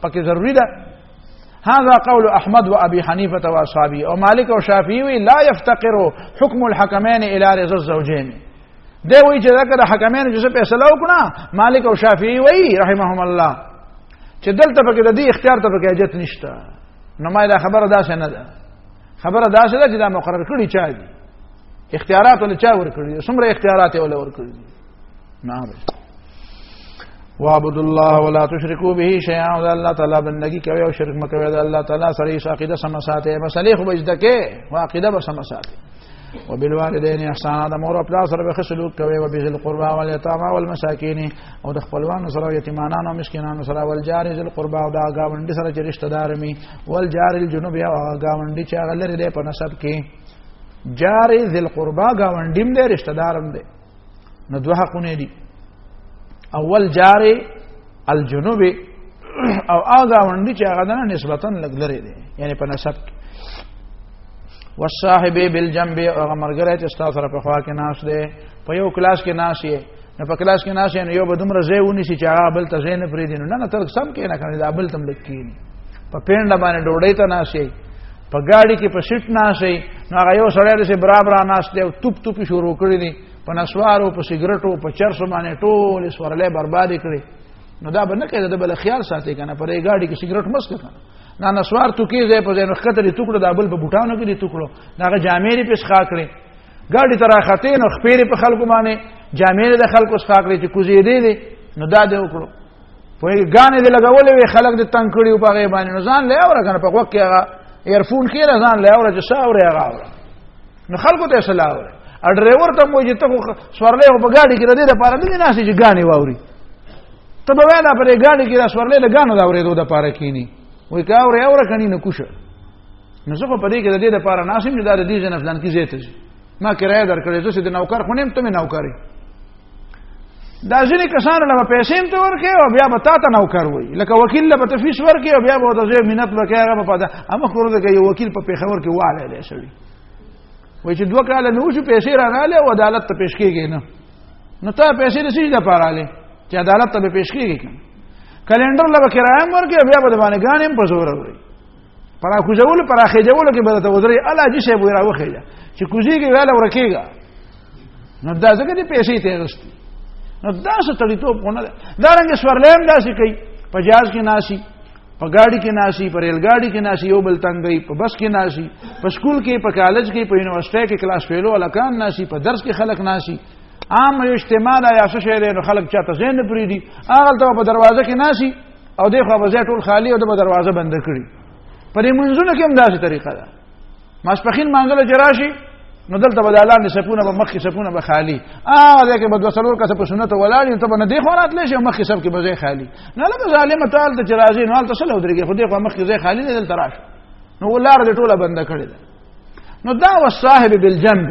پکې ضروری ده. هذا قول احمد وابي حنيفه واصحابه، او مالك وشافعي لا يفتقر حكم الحكمين الى رضا الزوجين. دی وی چې دا حکمین چې فیصله وکړه مالک او شافعي وی رحمهم الله چې دلته پکې د دې اختیار ته پکې اجازه نشته. نو ما دا خبره داسې نه ده، خبره داسې ده چې دا مقرر کړي چا دي، اختیارات ول چا ور کړی، څومره اختیارات ول ور کړی. نه وعبد الله ولا تشركوا به شيئا، او الله تعالی بندگی کوي او شرک مکوي. الله تعالی سره عقیده سمساته، مسلې خو بجدکه او عقیده به سمساته. وبالوالدين احسانا، د مور او پلار سره به سلوک کوي، او بذل القربى واليتامى والمساکین، او د خپلوانو سره یتیمانان او مسکینانو سره، والجار ذل القربى، او د گاونډي سره چې رشتہ دار می، والجار الجنوب، او گاونډي چې هغه لري د په نسب کې. جار ذل القربى گاونډیم دی، رشتہ دارم دی. نو دوه حقونه دي، اول جار الجنوب او هغه وندي چې هغه نه نسبتا لګلري دي، یعنی په نسب. والصاحب بالجنب، هغه مرګره چې تاسو سره په خوا کې ناس دي، په یو کلاس کې ناس یې، نو په کلاس کې ناس یې نو یو به دومره ځای ونیسي چې هغه بل ته ځای نه پرېږدي، نو نه تر سم کې نه کوي، دا بل تم لکېني. په پینډه باندې ډوډۍ ته ناس یې، په ګاډي کې په سیټ ناس یې، نو هغه یو سړی داسې برابر ناس دی او توپ توپې شروع کړي دي، په نسوارو، په سیګریټو، په چرسو باندې ټول سورلې بربادي کړي. نو دا به نه کوي، دا بل خیال ساتي کنه، پر یې ګاډي کې سیګریټ مسکه کنه، نه نسوار تو کې ځای په ځای نو خطرې ټوکړه، دا بل په بوټانو کې دي ټوکړو، هغه جامې لري پس خا کړي، ګاډي تر اخته نو خپېره په خلکو باندې جامې د خلکو ښا کړي چې کوزي دي، نو دا دې وکړو. په غانې دې لګولې وي، خلک دې تنگ کړي په غي باندې، نو ځان له اوره کنه په وخت کې هغه ایرفون کې ځان له اوره چې ساوره هغه، نو خلکو ته سلام وره. ا ډرایور ته مو چې ته سورلې په ګاډي کې ردی د پاره دې نه سي چې غانې واوري، ته به ویلا پر ګاډي کې سورلې له غانو دا اورې دوه پاره کینی، وای کا اورې اوره کني نه کوشه. نو زه په دې کې د دې د پاره ناسم چې دا د دې جن افغان کې زیته ما کرایه درکړې، زه د نوکر خو نیم ته مې نوکری. دا ځینې کسان له پیسې ته ورکې او بیا به تا ته نوکر وای، لکه وکیل له په فیس ورکې او بیا به د زه مينت وکړي هغه په پاده اما خور دې یو وکیل په پیښور کې واله دی سړي، وای چې دوه کال نو شو پیسې راغله او عدالت ته پیش کېږي، نو ته پیسې د سې د پاره اله چې عدالت ته پیش کېږي، کلندر له کرایه ورکې بیا به باندې غانم په زور وای، پر اخوځول به ته وزري الله جي شی بو راوخیږي چې کوزيږي ویاله ورکېږي. نو دا ځکه دې پیسې ته غوښتي نو دا څه تړیتوب نه ده. دارنګه سورلیم داسې کوي، په جهاز کې ناسي، په ګاډي کې ناسي، په ریل ګاډي کې ناسي، یو بل تنګي، په بس کې ناسي، په سکول کې، په کالج کې، په یونیورسيټي کې کلاس فیلو الکان ناسي، په درس کې خلک ناسي. عام یو اجتماع یا څه شی دی نو خلک چاته ځین نه پریدي، هغه ته په دروازه کې ناسي او دغه په ځای ټول خالی او د دروازه بند کړي. په دې منځونو کې هم داسې طریقه ده. ماسپخین مانګله جراشي نو دلته به د اعلان سپونه به مخکې سپونه به خالی، دا کې به دوه څلور کسه په سنت ولاړ ته به نه دی خو راتلی شي مخکې سب کې به ځای خالی. نه لکه ظالمه ته هلته چې راځي نو هلته څه له ودرېږي، خو دې خوا مخکې ځای خالي دی دلته راشه نو لاره دې ټوله بنده کړې ده. نو دا والصاحب بالجنب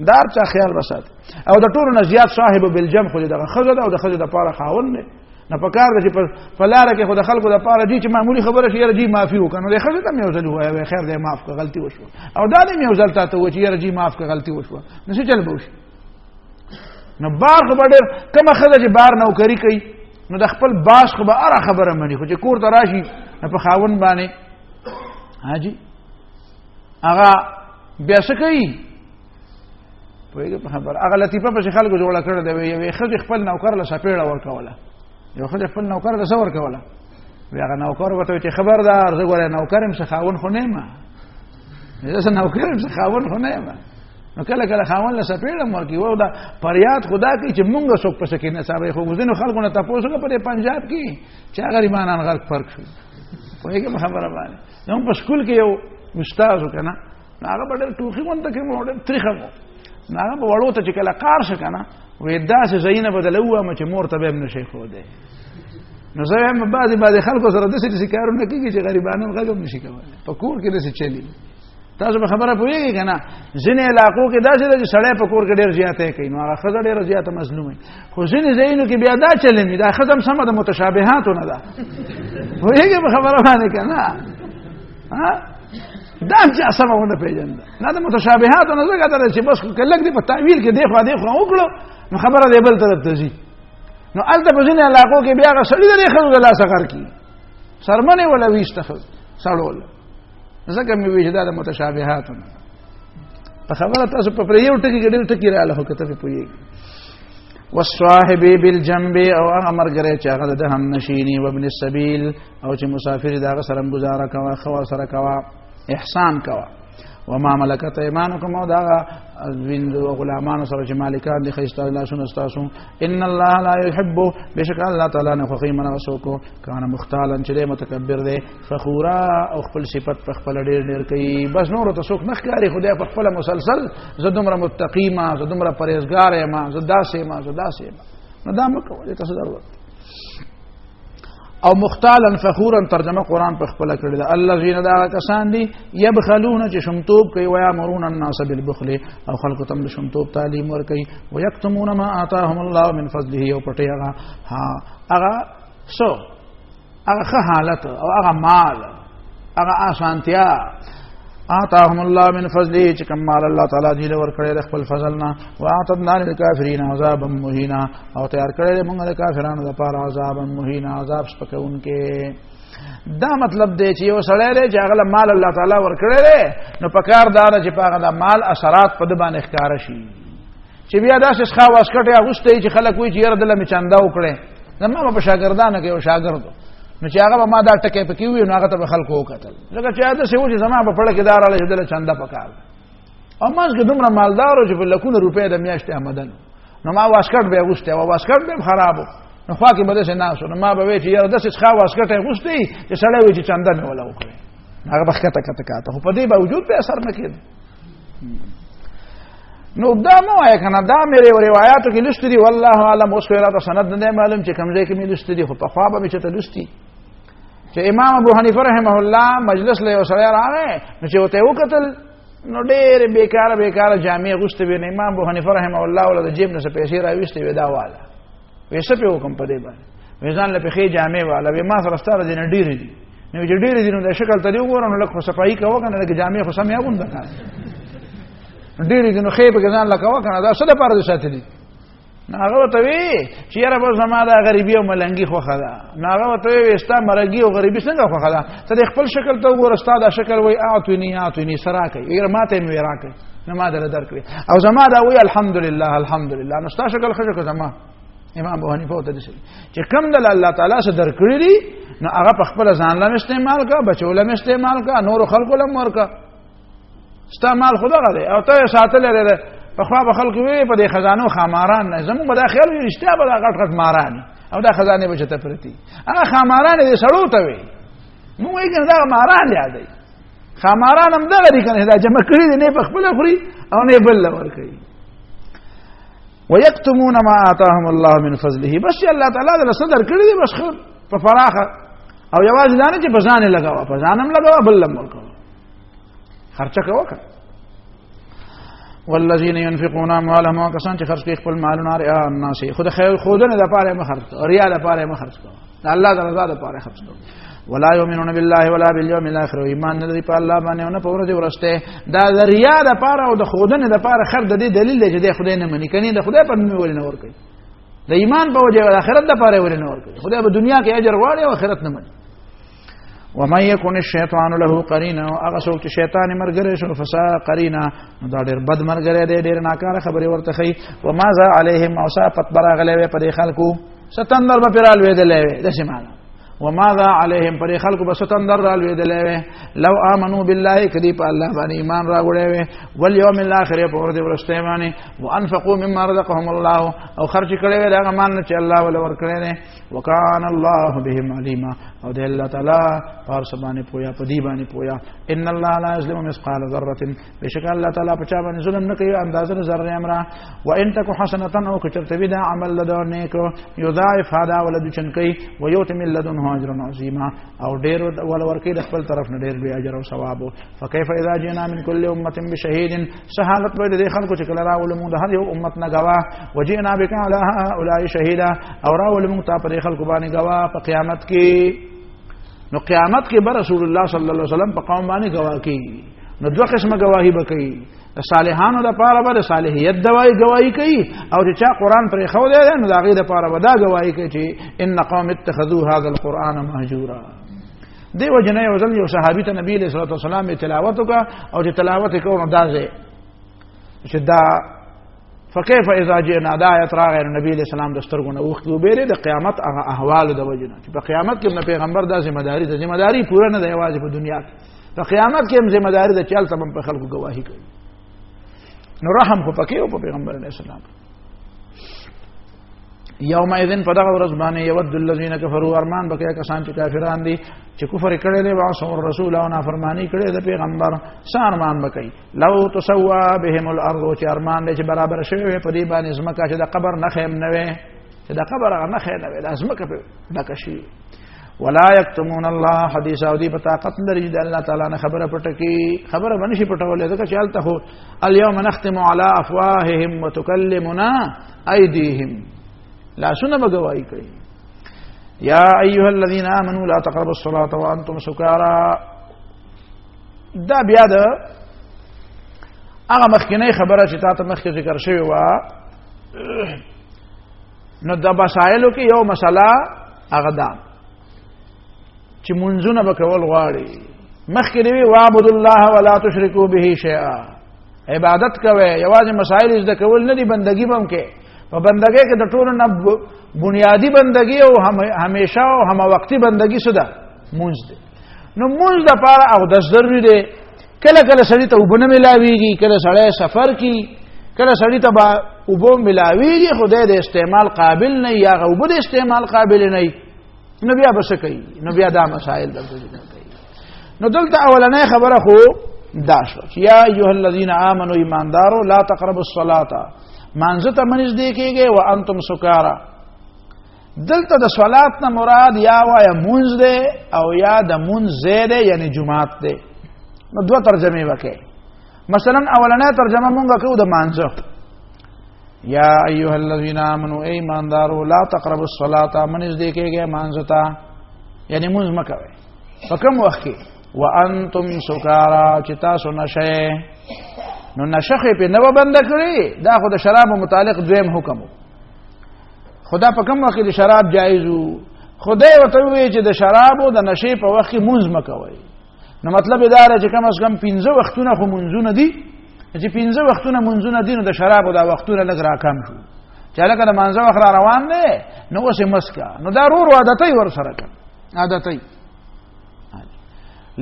دار چا خیال وساتي. او د ټولو نه زیات صاحب بالجنب خو دغه ښځه ده او د ښځې دپاره خاوند دی. نه پکار ده چې په لاره کې خو د خلکو دپاره دي چې معمولي خبره شي یاره جي معافي وکړه نو د ښځې ته هم یو ځل ووایه خیر دی معاف کړه غلطي وشوه، او دا دې هم یو ځل تا ته ووایي چې یاره جي معاف کړه غلطي وشوه، نو څه چل به وشي. نو بار خو به ډېر کومه ښځه چې بار نوکري کوي نو د خپل باس خو به هره خبره مني، خو چې کور ته راشي نو په خاوند باندې حاجي هغه بیا څه کوي پوهېږې په خبره. هغه لطیفه پسې خلکو جوړه کړې ده، یوې ښځې خپل نوکر له سپېړه ورکوله، یو ښځه خپل نوکر له څه ورکوله، وایي هغه نوکر ورته وایي چې خبردار زه ګوره نوکر یم څه خاوند خو نه یم، زه نوکر یم څه خاوند خو نه یم. نو کله کله خاوند له سپېړه هم ورکوي. او دا فریاد خدا کوي چې مونږ څوک پسې کې نصابوي، خو ځینو خلکو نه تپوس وکړه په دې پنجاب کې چې هغه غریبانان غرق فرق شو. پوهېږې په خبره باندې. زموږ په سکول کې یو استاد و که نه نو هغه به ډېر ټوخي غونته کې و ډېر تریخه و. نو هغه به وړو ته چې کله قار شه که نه وایي داسې ځایونه به دله ووایم چې مور ته به هم نشئ ښودی. نو زه وایم بعضې خلکو سره داسې داسې کارونه کېږي چې غریبانان غږ هم نشي کولی، په کور کې داسې چلي. تاسو په خبره پوهېږئ که نه ځینې علاقو کې داسې ده چې سړی په کور کې ډېر زیاتی کوي نو هغه ښځه ډېره زیاته مظلومه وي، خو ځینې ځایونو کې بیا دا چلم وي دا ښځه هم سمه د متشابهاتو نه ده. پوهېږئ په خبره باندې که نه دا هم چا سمه ونه پېژنده نه د متشابهاتو نه ځکه ده چې بس که لږ دې په تعویل کې دې خوا وکړو نو خبره دې بل طرف ته ځي. نو هلته په ځینې علاقو کې بیا هغه سړي د دې ښځو د لاسه غر کړي، سرمنې وله ویسته سړول، ځکه مې وایي چې دا د متشابهاتو نه په خبره. تاسو په پرې یو ټکي کې ډېر ټکي راغله خو که ته پرې پوهېږي. والصاحب بالجنب او هغه ملګری چې هغه د هم نشیني وابن السبیل او چې مسافر د هغه سره ګزاره کوه ښه ورسره کوه احسان کوه. وما ملکت ایمانکم او دا غلامانو سره چې مالکان دي ښایسته لاسونه ستاسو. ان الله لا يحب بشک الله تعالی نه خوښوي من هغه څوک کان مختالا چې دی متکبر دی فخورا او خپل صفت په خپله ډېر کوي، بس نورو ته څوک نه ښکاري، خو دی په خپله مسلسل زه دومره متقي یم زه دومره پرهېزګار یم زه داسې یم زه داسې یم. نو دا مه کوه، دې ته څه ضرورت. او مختالا فخورا ترجمه قرآن په خپله کړې ده. الذین دا کسان دي یبخلون چې شمتوب کوي ویامرون الناس بالبخل او خلکو ته د شمتوب تعلیم ورکوي ویکتمون ما آتاهم الله من فضله او پټي هغه څه هغه ښه حالت او هغه مال هغه اسانتیا آتاهم الله من فضله چې کوم مال الله تعالی دې له ورکړی د خپل فضل نه. واعتدنا للکافرین عذابا مهینا او تیار کړی موږ د کافرانو لپاره عذابا مهینا عذاب سپکونکي. دا مطلب دی چې یو سړی دی چې هغه مال الله تعالی ورکړی دی نو په کار دا ده چې په هغه د مال اثرات په ده باندې ښکاره شي، چې بیا داسې څښا واسکټ یې اغوستی چې خلک وایي چې یاره دله مې چنده وکړې. زما به په شاګردانو کې یو شاګرد نو چې هغه به ما دا ټکی پکې ووي نو هغه ته به خلکو وکتل لکه چې داسې و چې زما به پړه کې دا راغلی چې دله چنده پکار ده او منځ کې دومره مالدار و چې په لکونه روپۍ د میاشتې آمدن نو ما واسکټ به یې اغوستی او واسکټ به یې خراب و نو خوا کې به داسې ناست و نو ما به وایي چې یاره داسې څښا واسکټ یې اغوستی چې سړی وایي چې چنده مې وله وکړې هغه به ښکته کته کاته خو په دې باوجود به اثر نه کېده. نو دا مو وایه که نه دا مې روایاتو کې لوستي دي والله اعلم، اوس خو یې راته سند نه دی معلوم چې کوم ځای کې مې لوستي دي، خو پخوا به مې چېرته لوستي چې امام ابو حنیفه رحمه الله مجلس له یو سړی راغی نو چې ورته یې وکتل نو ډېرې بېکاره جامې اغوستې وې. نو امام ابو حنیفه رحمه الله له د جیب نه څه پیسې راویستې وې دا واله وایي څه پې وکړم په دې باندې وایي ځان له پښې جامې واله وایي ما سره ستا د دې نه ډېرې دي نو چې ډېرې دي نو د شکل ته دې وګوره نو لږ خو صفایي کوه که نه لږ جامې خو سمې اغونده که ډېرې دي نو ښې پکې ځان له کوه که نه دا څه دپاره دې ساتلي. نو هغه ورته وایي چې یاره بس زما دا غریبي او ملنګي خوښه ده. نو هغه ورته وایي ستا مرګي او غریبي څنګه خوښه ده، ته د خپل شکل ته وګوره ستا دا شکل وایي اعطوني څه راکوي، یاره ما ته یې مې راکوي نو ما درکړي او زما دا وی الحمدلله الحمدلله نو ستا شکل خجه زما امام ابو حنیفه ته دي چې کم د الله تعالی سره درکړي دي نو هغه په خپل ځان له استعمال کا بچو له استعمال کا نور خلق له ورکا استعمال خدا غره او ته ساتل لري په خوا به خلق وي په دې خزانو خماران نه زموږ به خیال وي رښتیا به غټ غټ ماران او دا خزانه به چته پرتی هغه خماران دې سړو ته وي نو یې کنه دا ماران یادای خماران هم دغه دي کنه دا جمع کړی دي نه په خپل خوري او نه بل ور کوي ويكتمون ما آتاهم الله من فضله بس الله تعالی د صدر کړی دي بس په فراخه او یواز ځانه چې بزان لگاوا بزانم لگاوا بل لم ورکو خرچه کوه والذین ينفقون اموالهم وكسان چې خرج کوي خپل مالونه ریا الناس خود خیر خودنه د پاره مخرج او ریا د پاره مخرج کوي الله د رضا د پاره خرج کوي ولا يؤمنون بالله ولا باليوم الاخر ایمان نه لري په الله باندې او نه په ورځ ورسته دا د ریا د پاره او د خودنه د پاره خر د دې دلیل دی چې د خدای نه منی کني د خدای په نوم ولنه ور کوي د ایمان په وجه د آخرت د پاره ولنه ور کوي خدای په دنیا کې اجر غواړي او آخرت نه مني ومن يكن الشيطان له قرينا اغه څوک چې شیطان مرګره شو فسا قرینا دا ډېر بد مرګره دی ډېر ناکاره خبره ورته خي وماذا عليهم اوصا پت براغله په خلکو ستندر به پرال ویدلې د سیمانه وماذا عليهم پر خلق بستندر رال ویدلې لو امنوا بالله کدی په الله باندې ایمان راغړې واليوم الاخر په ورته ورسته باندې وانفقوا مما رزقهم الله او خرج کړي دا مان چې الله ول ورکړي نه وکان الله بهم عليما او د الله تعالی پر سبانه پویا پدی باندې پویا ان الله لا یظلم مثقال ذره بشک الله تعالی په چا باندې ظلم نه کوي اندازه ذره امره وان تک حسنه او کچرته دا عمل لدونه کو یضاعف هذا ولد چنکي ويوتم لدن اجر عظیما او ډیر ول ورکی د خپل طرف نه ډیر به اجر او ثواب فكيف اذا جئنا من كل امه بشهيد سهالت به د خلکو چې کله راول مو د هر یو امت نه غوا وجئنا بك على هؤلاء شهيدا او راول مو ته پر خلکو باندې غوا په قیامت کې نو قیامت کې به رسول الله صلی الله علیه وسلم په قوم باندې غوا کوي نو دوه قسمه گواہی وکړي صالحانو د پاره به صالحیت گواہی کوي او چې چا قران پر خو دی نو داغه د پاره به دا گواہی کوي چې ان قوم اتخذوا هذا القران مهجورا دیو جنې وزل یو صحابي ته نبی صلی الله علیه وسلم تلاوت وکړه او چې تلاوت کوو دازه چې دا فكيف اذا جئنا دایت راغی نبی علیہ السلام د سترګونه وختو بیره د قیامت هغه احوال د وجنه چې په قیامت کې پیغمبر د ذمہ داری پوره نه دی واجب په دنیا کې په قیامت کې هم ذمہ داری د چل تمام په خلکو گواہی کوي نو رحم خو پکې او په پیغمبر علیہ السلام یومئذ فدغ ورزبان یود الذین کفروا ارمان بکیا کسان چې کافران دي چې کفر کړي دي واسو رسول او نافرمانی کړي د پیغمبر سارمان بکای لو تسوا بهم الارض چې ارمان دي چې برابر شوی په دې باندې زمکه چې د قبر نه خیم نه وي چې د قبر نه خیم نه وي د زمکه په دکشي ولا يكتمون الله حديث او دي بطاقت لري د الله تعالی نه خبره پټکی خبره بنشي پټولې ځکه چې حالته هو اليوم نختم على افواههم وتكلمنا ايديهم لا سنه بغوائی کوي یا ایها الذين امنوا لا تقربوا الصلاه وانتم سكارى دا بیا د هغه مخکنی خبره چې تاسو مخکې ذکر شوی و نو د بسایلو کې یو مسله هغه ده چې منځونه وکول غواړي مخکې دی وعبد الله ولا تشركوا به شيئا عبادت کوي یوازې مسائل زده کول نه دي بندگی بم کې په بندګۍ کې د ټولو نه بنیادی بندګۍ او همیشه او هم وقتی بندګۍ څه ده مونږ دي نو مونږ د پاره او د ضروري دي کله کله سړی ته وبونه ملاويږي کله سړی سفر کی کله سړی ته وبو ملاويږي خدای د استعمال قابل نه یا غوبه د استعمال قابل نه نو بیا بس کوي نو بیا دا مسائل دلته ذکر کوي نو دلته اولنې خبره خو دا شو یا ایها الذين امنوا ایماندارو لا تقربوا الصلاه مانزه منځ دی کېږي او انتم سکارا دلته د صلات نه مراد یا وای مونږ دی او یا د مونږ زیاده یعنی جمعات دی نو دوه ترجمه وکړي مثلا اولنې ترجمه مونږ کوو د مانزه یا ایها الذین آمنوا ایماندارو لا تقربوا الصلاة منځ دی کېږي مانزه تا یعنی مونږ مکوي په کوم وخت کې وانتم سکارا چې تاسو نشه نو نشخه په نو بند کړی دا خو د شراب متعلق دویم حکم خدا په کوم وخت د شراب جایزو خدای وته وی چې د شراب او د نشه په وخت کې مونږ مکوي نو مطلب دا دی چې کم از کم 15 وختونه خو مونږونه دي چې 15 وختونه منځونه دین د شراب او د وختونه لګ راکم شو چې لکه د منځه وخت روان نه نو اوسې مسکا نو دا رور عادتای ور سره کړ عادتای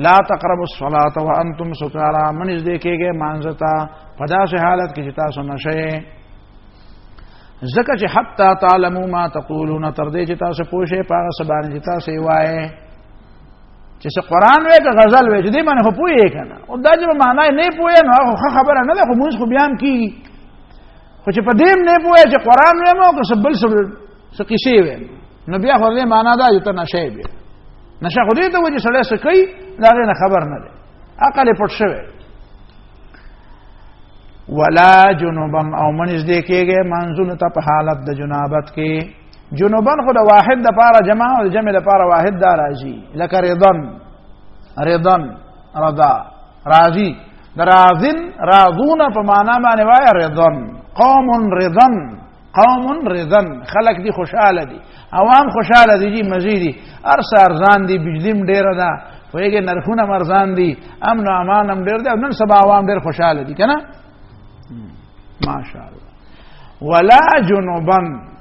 لا تقربوا الصلاة وانتم سکارا منځ دې کېږي مانځتا په داسې حالت کې چې تاسو نشئ ځکه چې حتی تعلموا ما تقولون تر دې چې تاسو پوښې پاغه سبانه چې تاسو وایي چې څه قران وې که غزل وې چې دې باندې خو پوهې کنه او دا چې معنی نه پوهې نو خبره نه ده خو موږ خو بیان کیږي خو چې په دې نه پوهې چې قران وې مو که سبل څه قصې وې نو بیا خو دې معنی دا چې ته نشې به نشه خو دې ته وځي سړی څه کوي دا نه خبر نه ده عقل پټ شوی ولا جنوبا او منځ دې کېږي منځونه ته په حالت د جنابت کې جنوبن خو د واحد د پاره جمع او د جمع د پاره واحد دا راځي لکه رضن رضا راضي درازن راضون په معنا باندې وای رضن قوم رضن خلق دي خوشاله دي عوام خوشاله دي مزيدي ارس ارزان دي بجلیم ډیر ده وایي نرخونه مرزان دي امن او امان هم ډیر ده نن سبا عوام ډیر خوشاله دي کنه ماشاءالله ولا جنوبن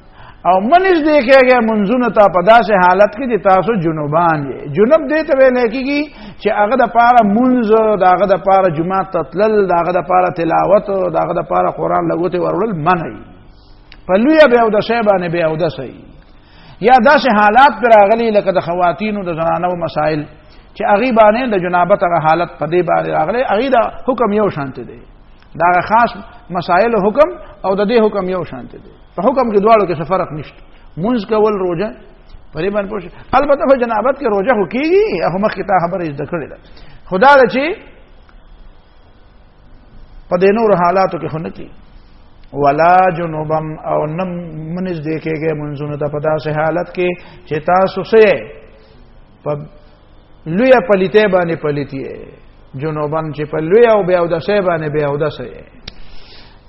او منځ دې کېږي منځونه ته په داسې حالت کې چې تاسو جنوبان یې جنوب دې ته ویل کېږي چې هغه د پاره منځ داغه د پاره جمعه تطلل داغه د پاره تلاوت داغه د پاره قران لګوته ورول منئ په لوی به او د شی باندې به او د شی یا داسې حالات پر راغلي لکه د خواتینو د زنانو مسائل چې هغه باندې د جنابت هغه حالت په دې باندې راغلي هغه د حکم یو شانته دی دا خاص مسائل حکم او د دې حکم یو شانته دی په حکم کې دواړو کې څه فرق نشته منځ کول روزه پرې باندې پوښ البته په جنابت کې روزه هو کیږي هغه مخ ته خبره زده کړې ده خدا دې چې په دې نور حالاتو کې خونه کی ولا جنوبم او نم منځ دې کېږي منځونه ته په داسې حالت کې چې تاسو سه په لوی پلیته باندې پلیتیه جنوبن چې په لوی او بیا او د شی باندې بیا او د شی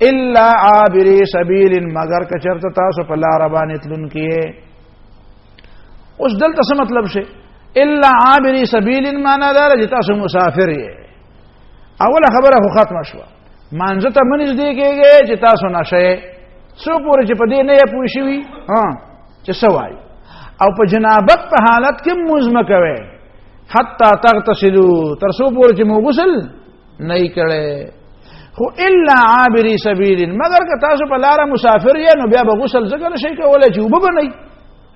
الا عابری سبیل مگر کچرته تاسو په لار باندې تلون کیه اوس دلته څه مطلب شي الا عابری سبیل معنا دا چې تاسو مسافر یې اوله خبره خو ختمه شو مانځه ته منځ دی کېږي چې تاسو نشئ څو پورې چې په دې نه یې پوه شوي چې څه وایي او په جنابت په حالت کې مزمه کوي حتی تغتسلوا تر څو پورې چې مو غسل نه کړي خو الا عابری سبیل مگر که تاسو په لار مسافر یې نو بیا به غسل څنګه نشئ کولای چې وب بنئ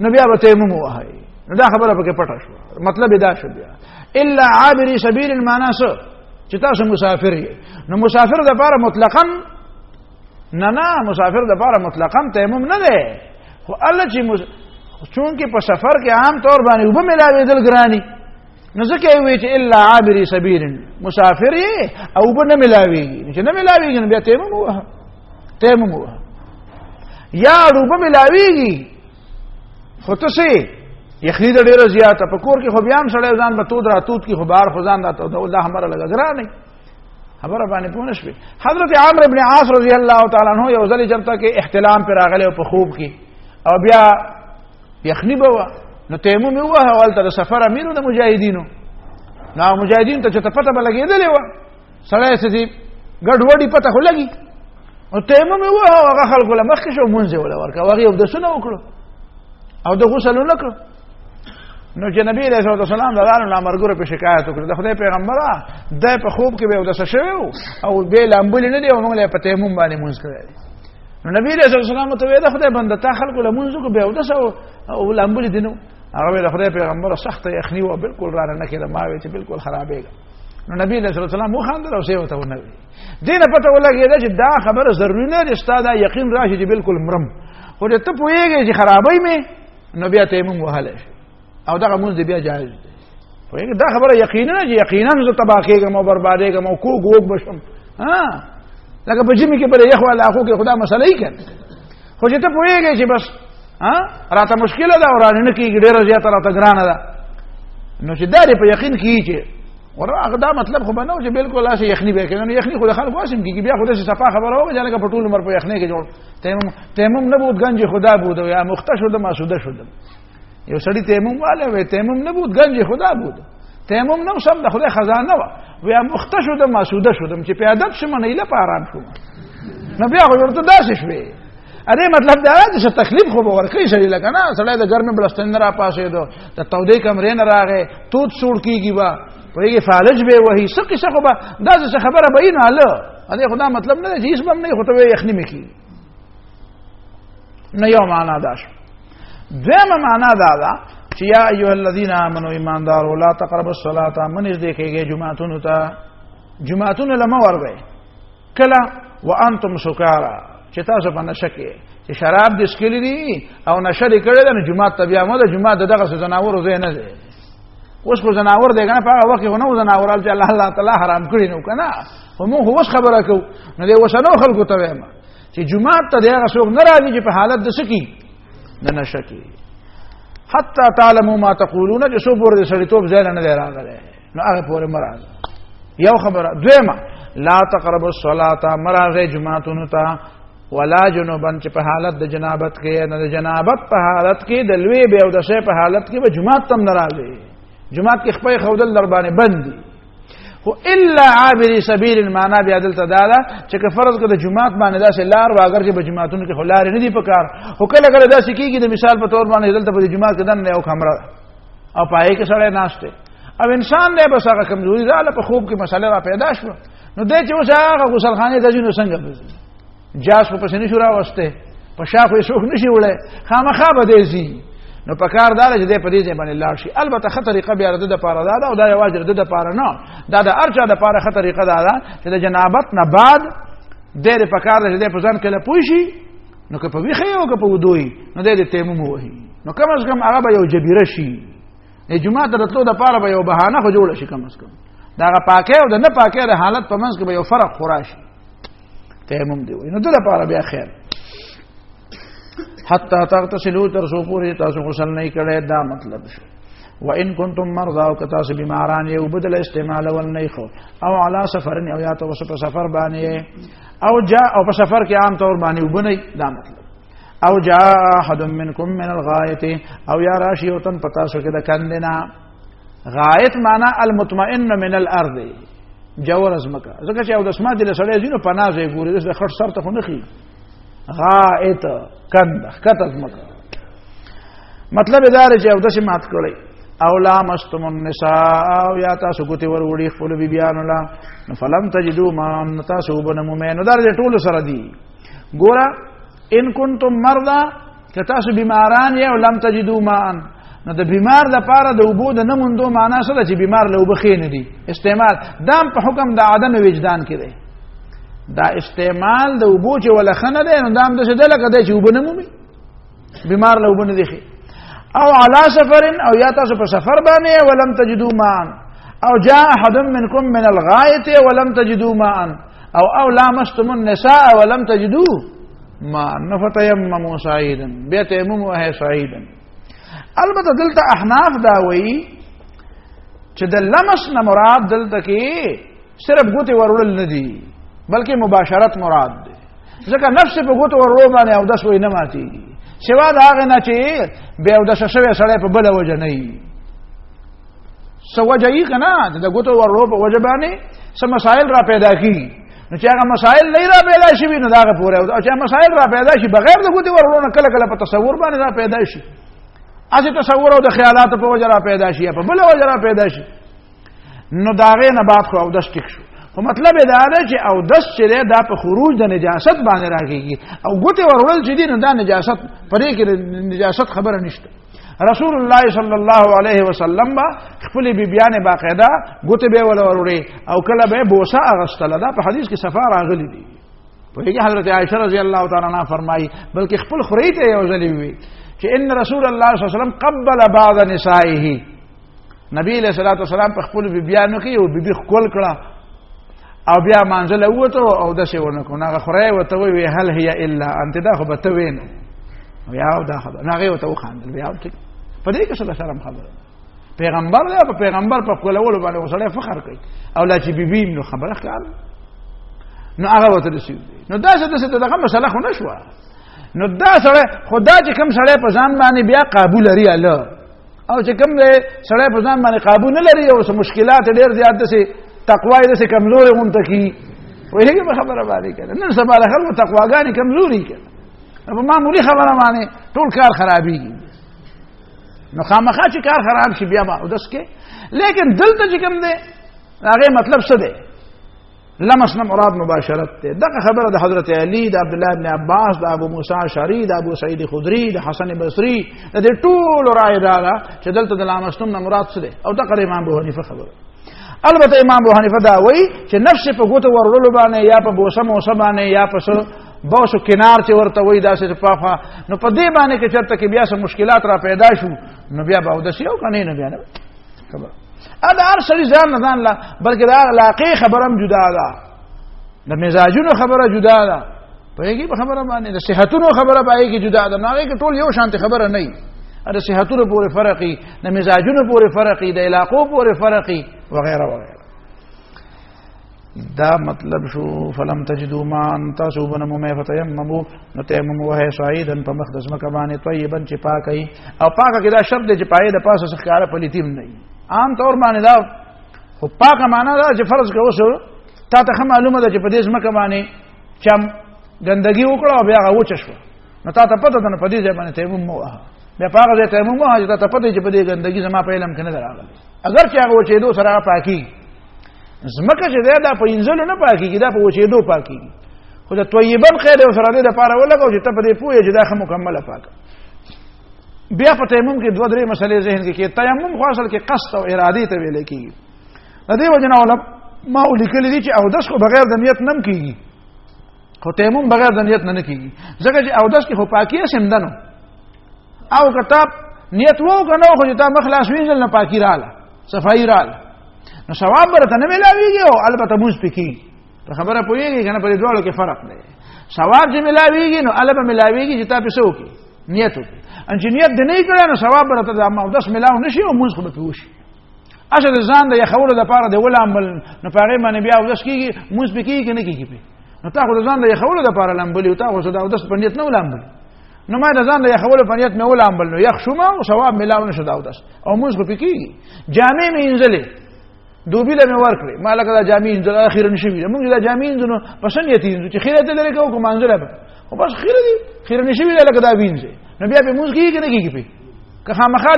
نو بیا به تیمم وهئ نو دا خبره پکې پټه شو مطلب دا شو بیا الا عابری سبیل معنا څه چې تاسو مسافر یې نو مسافر د لپاره مطلقاً نه مسافر د لپاره مطلقاً تیمم نه دی خو الله چې چونکه په سفر کې عام طور باندې وب ملاوي دل ګرانی نو ځکه وی چې الا عابری سبیل مسافر یې او وب نه ملاويږي چې نه ملاويږي بیا تیمم وه یا وب ملاويږي خو تاسو یخنی د ډیره زیاته په کور کې خو بیا هم سړی ځان به تود راتود کې خو بار خو ځان راته دا همره لګا ګرانه خبره باندې پوه نشوي حضرت عمرو ابن عاص رضی الله تعالی عنہ یو ځل چرته کې احتلام پر راغله په خوب کې او بیا یخنی به نو تیمم وه اول تر سفر امینو د مجاهدینو نو مجاهدین ته چې پته بلګېدلې و سړی سدي ګډ وډي پته خو لګي او تیمم وه هغه خلکو له مخکې شو مونږ ولا ورکا هغه یو د سنو وکړو او د غسل وکړو نو چې نبی رسول الله صلی الله علیه وسلم د امرګره په شکایت وکړه د خدای پیغمبره د په خوب کې به ودسه شوی او به لامبل نه دی او موږ له پته مون باندې مونږ کړی نو نبی رسول الله صلی الله علیه وسلم ته ویل خدای بنده تا خلکو له مونږ کو به ودسه او لامبل دي نو هغه د خدای پیغمبره سخت یخنی او بالکل را نه کړه ما وی چې بالکل خرابېږي نو نبی رسول الله صلی الله علیه وسلم مو خاندل او سیو ته ونه دینه پته ولګیدا چې دا خبره ضروري نه دی ستاده یقین راشي چې بالکل مرم خو ته پوهیږي چې خرابې مې نو بیا تیمم وهاله او دا موږ دې بیا جایز دی وایي دا خبره یقینا چې یقینا زه تباہ کېږم او بربادېږم او کوګ وګ بشم لکه په جمی کې پر یخ ولا اخو کې خدا مسله یې کړ خو چې ته پوهیږي چې بس راته مشکله ده او رانه نه کېږي ډېره زیاته راته ګرانه ده نو چې دا په یقین کېږي چې ورغه دا مطلب خو بنو چې بالکل اسه یخنی به کنه یخنی خو خلک واسم کیږي بیا خو د صفه خبره وګه ځکه په ټول عمر په یخنی کې جوړ تیمم نه بود گنج خدا بود یا مختص شد مسعود شد یو سړی تیمم والے وې تیمم نه بود گنج خدا بود تیمم نو سم د خدای خزانه و ویا مخته شودم مسوده شودم چې په ادب شمه نه له پارام شوم نو بیا ورته داسې شوې اره مطلب دا چې تکلیف خو به ورکړي شي لکه نه سړی د ګرمه بلستان را پاسې دو د تودې کمرې نه راغې توت سوړ کیږي با پرېږي فالج به وਹੀ سقي څه به داسې خبره به نه اله اره خدا مطلب نه چې هیڅ بم نه خو ته یخني مکی نه یو معنا دا شو دویمه معنا دا ده چې یا ایها الذین آمنوا ایماندار ولا تقربوا الصلاة من دې کېږي جمعتون ته جمعتون لمه ورغی کله وانتم سکارا چې تاسو په نشه کې چې شراب د سکلی دي او نشه دې کړی د جمعه ته بیا مو د جمعه دغه زناور زه نه دی اوس کو زناور دی کنه په هغه وخت نو زناور چې الله تعالی حرام کړی نو کنه او موږ اوس خبره کوو نو دې وسنو خلکو ته وایم چې جمعه ته دغه څوک نه راځي چې په حالت د سکی د نشه کې حتی تعلموا ما تقولون چې سو پور دې سړیتوب ځای نه دی راغلی نو هغه پورې مراد یو خبره دویمه لا تقربوا الصلاة مرغه جمعتون ته ولا جنوبن چې په حالت د جنابت کې نه د جنابت په حالت کې د لوی به او د شی په حالت کې به جمعه تم نه راځي جمعه کې خپل خودل در باندې بندي خو الا عابر سبيل المعنى بيدل تدالا چې که فرض کړه د جمعه باندې داسې لار واګر چې په جمعتون کې خلار نه دی پکار او کله کله داسې کیږي د مثال په تور باندې دلته په جمعه کې دنه یو خمره او پای کې سره ناشته او انسان دی بس هغه کمزوري زاله په خوب کې مسله را پیدا شو نو دې چې اوس هغه غسل خانه د جنو څنګه بزي جاس په پسې نشو راوسته په شاخ یې شوخ نشي وړه خامخا به دیږي نو په کار دار چې دې په دې باندې لاړ شي البته خطر طریقه بیا د پاره دا او دا یوازې د پاره نه دا د ارچا د پاره خطر طریقه دا چې د جنابت نه بعد دې په کار دې په ځان کې له پوښي نو که په ویخه او که په ودوي نو دې تیمم وهي نو کم از کم هغه به یو جبیره شي د جمعه د راتلو د پاره به یو بهانه خو جوړ شي کم از کم دا پاکه او د نه پاکه د حالت په منځ کې به یو فرق خوراشي تیمم دی نو دغه لپاره بیا خیر حتی تغتسلوا تر سو پوری تاسو غسل نه کړي دا مطلب شو وان کنتم مرضى او کتا سه بیماران یو بدل استعمال ول نه خو او علی سفر او یا تاسو په سفر باندې او جاء او په سفر کې عام طور باندې وبني دا مطلب او جاء احد منکم من الغایه او یا راشی او تن پتا سو کې د کندنا غایت معنی المطمئن من الارض جوور ازمکا ځکه چې او د اسما د سړی زینو پناه ځای ګوري د خټ سر ته خو نه خي غایت کند خط ازمکا مطلب دا دی چې او د سمات کړی او لامستم النساء او یا تاسو ګوتې ور وړي خپل بیبيانو لا فلم تجدوا ما تاسو وبنمو مینو دا ټول سره دی ګوره ان کنتم مرضى که تاسو بیماران یا لم تجدوا ما نو د بیمار لپاره د وبو د نموندو معنا څه ده چې بیمار له وبخې نه دي استعمال دام په حکم د عدم وجدان کې دی دا استعمال د وبو چې ولا خنه ده نو دام د څه ده لکه د چې وبنمومي بیمار له وبنه دي او علی سفر او یا تاسو په سفر باندې ولم تجدوا ماء او جاء احد منکم من الغایه ولم تجدوا ماء او لامستم النساء ولم تجدوا ماء فتيمموا صعيدا بيتيمموا صعيدا البته دلته احناف دا وایي چې د لمس نه مراد دلته کې صرف ګوتې ورول نه دي بلکې مباشرت مراد دی ځکه نفس په ګوتې ورول باندې او داس وای نه ماتي سوا دا هغه نه چې به او داس شوی سړی په بل وجه نه وي سو وجه یې کنه د ګوتې ورول په وجه باندې سم مسائل را پیدا کی نو چې هغه مسائل نه را پیدا شي نو دا هغه پوره او چې مسائل را پیدا شي بغیر د ګوتې ورول نه کله کله په تصور باندې را پیدا شي اسی تصور او د خیالات په وجه را پیدا شي په بل وجه را پیدا شي نو داغه نه بعد خو او دس ټیک شو خو مطلب دا دی چې او دس چې دا په خروج د نجاست باندې راکېږي او ګوتې ورول چې دي نو دا نجاست پرې کې نجاست خبره نشته رسول الله صلی الله علیه وسلم با خپل بیبیان باقاعده ګوتې به ولوري او کله به بوسه اغستله دا په حدیث کې صفه راغلي دي په هغه حضرت عائشہ رضی الله تعالی عنها فرمایي بلکې خپل خریته یو ځلې وی چې ان رسول الله صلی الله علیه وسلم قبل بعض نسائه نبی علیہ الصلوۃ والسلام په خپل بیبیانو کې یو بیبي خپل کړه او بیا منځله وته او د څه ونه کو هغه خورای وته وی هل هي الا انت دا خو بته وین بیا دا خبر هغه وته خاندل بیا ټیک په دې کې څه سلام خبره پیغمبر دی په پیغمبر په خپلولو باندې وسله فخر کوي او لا چې بیبي نو خبره کړه نو هغه وته دسی نو دا څه دغه مسله خو نشوه نو دا سره خدا چې کوم سره په ځان باندې بیا قابو لري الله او چې کوم دی سړی په ځان باندې قابو نه لري او مشکلات ډېر زیات داسې تقوا یې داسې کمزورې غونته کي پوهېږې په خبره باندې که نن سبا د خلکو تقواګانې کمزوري که په معمولي خبره باندې ټول کار خرابېږي نو خامخا چې کار خراب شي بیا به اودس کې لیکن دلته چې کوم دی د هغې مطلب څه دی لمس نه مراد مباشرت دی دغه خبره د حضرت علی د عبدالله بن عباس د ابو موسی اشعري د ابو سعید خدري د حسن بصري د دې ټولو رایې دا ده چې دلته د لامستون نه مراد څه دی او دغه د امام ابو حنیفه خبره البته امام ابو حنیفه دا وایي چې نفس په ګوتو ورولو باندې یا په بوسه موسه باندې یا په څه بوسو کنار چې ورته وایي داسې پاخه نو په دې باندې کې چېرته کې بیا څه مشکلات را پیدا شو نو بیا به اودس یو که نه بیا نه خبره دا هر سړي ځان نه ځان له بلکې د علاقې خبره هم جدا ده د مزاجونو خبره جدا ده پوهېږي په خبره باندې د صحتونو خبره په هغې کې جدا ده نو هغې کې ټول یو شانتې خبره نه وي د صحتونو پورې فرق وي د مزاجونو پورې فرق وي د علاقو پورې فرق وي وغیره وغیره دا مطلب شو فلم تجدوا ماء تاسو اوبه نه مومئ فتیمموا نو تیمم وهئ صعیدا په مخ د ځمکه باندې طیبا چې پاکه وي او پاکه کې دا شرط دی چې پایې د پاسه څه ښکاره پلیتي هم نه وي عام طور باندې دا خو پاکه معنا ده چې فرض که اوس تا ته ښه معلومه ده چې په دې ځمکه باندې چا ګندګي وکړه او بیا هغه وچه شوه نو تا ته پته ده نو په دې ځای باندې تیمم مه وهه بیا په هغه ځای تیمم وهه چې تا ته پته چې په دې ګندګي زما په علم کې نه ده راغلی اگر چې هغه وچېدو سره هغه پاکېږي ځمکه چې دی دا په اینځلو نه پاکېږي دا په وچېدو پاکېږي خو د طیبن قید یو سره دې دپاره ولګوو چې ته په دې پوهې چې دا ښه مکمله پاکه بیا په تیمم کې دوه درې مسلې ذهن کې تیمم خو اصل کې قصد او ارادې ته ویلی کېږي د دې وجه نه ما لیکلي دي چې اودس خو بغیر د نیت نه هم کېږي خو تیمم بغیر د نیت نه کېږي ځکه چې اودس کې خو پاکي سمده نو او که تا نیت وو که نه خو چې تا مخ لاس وینځل نه پاکي راله صفایي راله نو ثواب به درته نه میلاوېږي او البته مونځ پې کېږي په خبره پوهېږي که نه په دې دواړو کې فرق دی ثواب چې میلاوېږي نو هله به میلاوېږي چې تا پې څه وکړي نیت وکړي چې نیت دې نه یې کړی نو ثواب به درته د اودس میلاو نه شي او مونځ خو به پې وشي اصل ځان د یخولو دپاره د ولامبل نو په هغې باندې بیا اودس کېږي مونځ پې کېږي که نه کېږي پې نو تا خو د ځان د یخولو دپاره لامبلي او تا خو د اودس په نیت نه ولامبلي نو ما د ځان د یخولو په نیت مې ولامبل نو یخ شومه او ثواب میلاو نه شو د اودس او مونځ خو پې کېږي جامې مې اینځلې دوبیله مې ورکړې ما لکه دا جامې اینځل خیره نه شوي ده مونږ چې دا جامې اینځو نو په څه نیت اینځو چې خیره ته لرې کوو که مانځله به خو بس خیره دي خیره نه شوي ده لکه دا وینځې نو بیا پې مونځ کېږي که نه کېږي پې که خامخا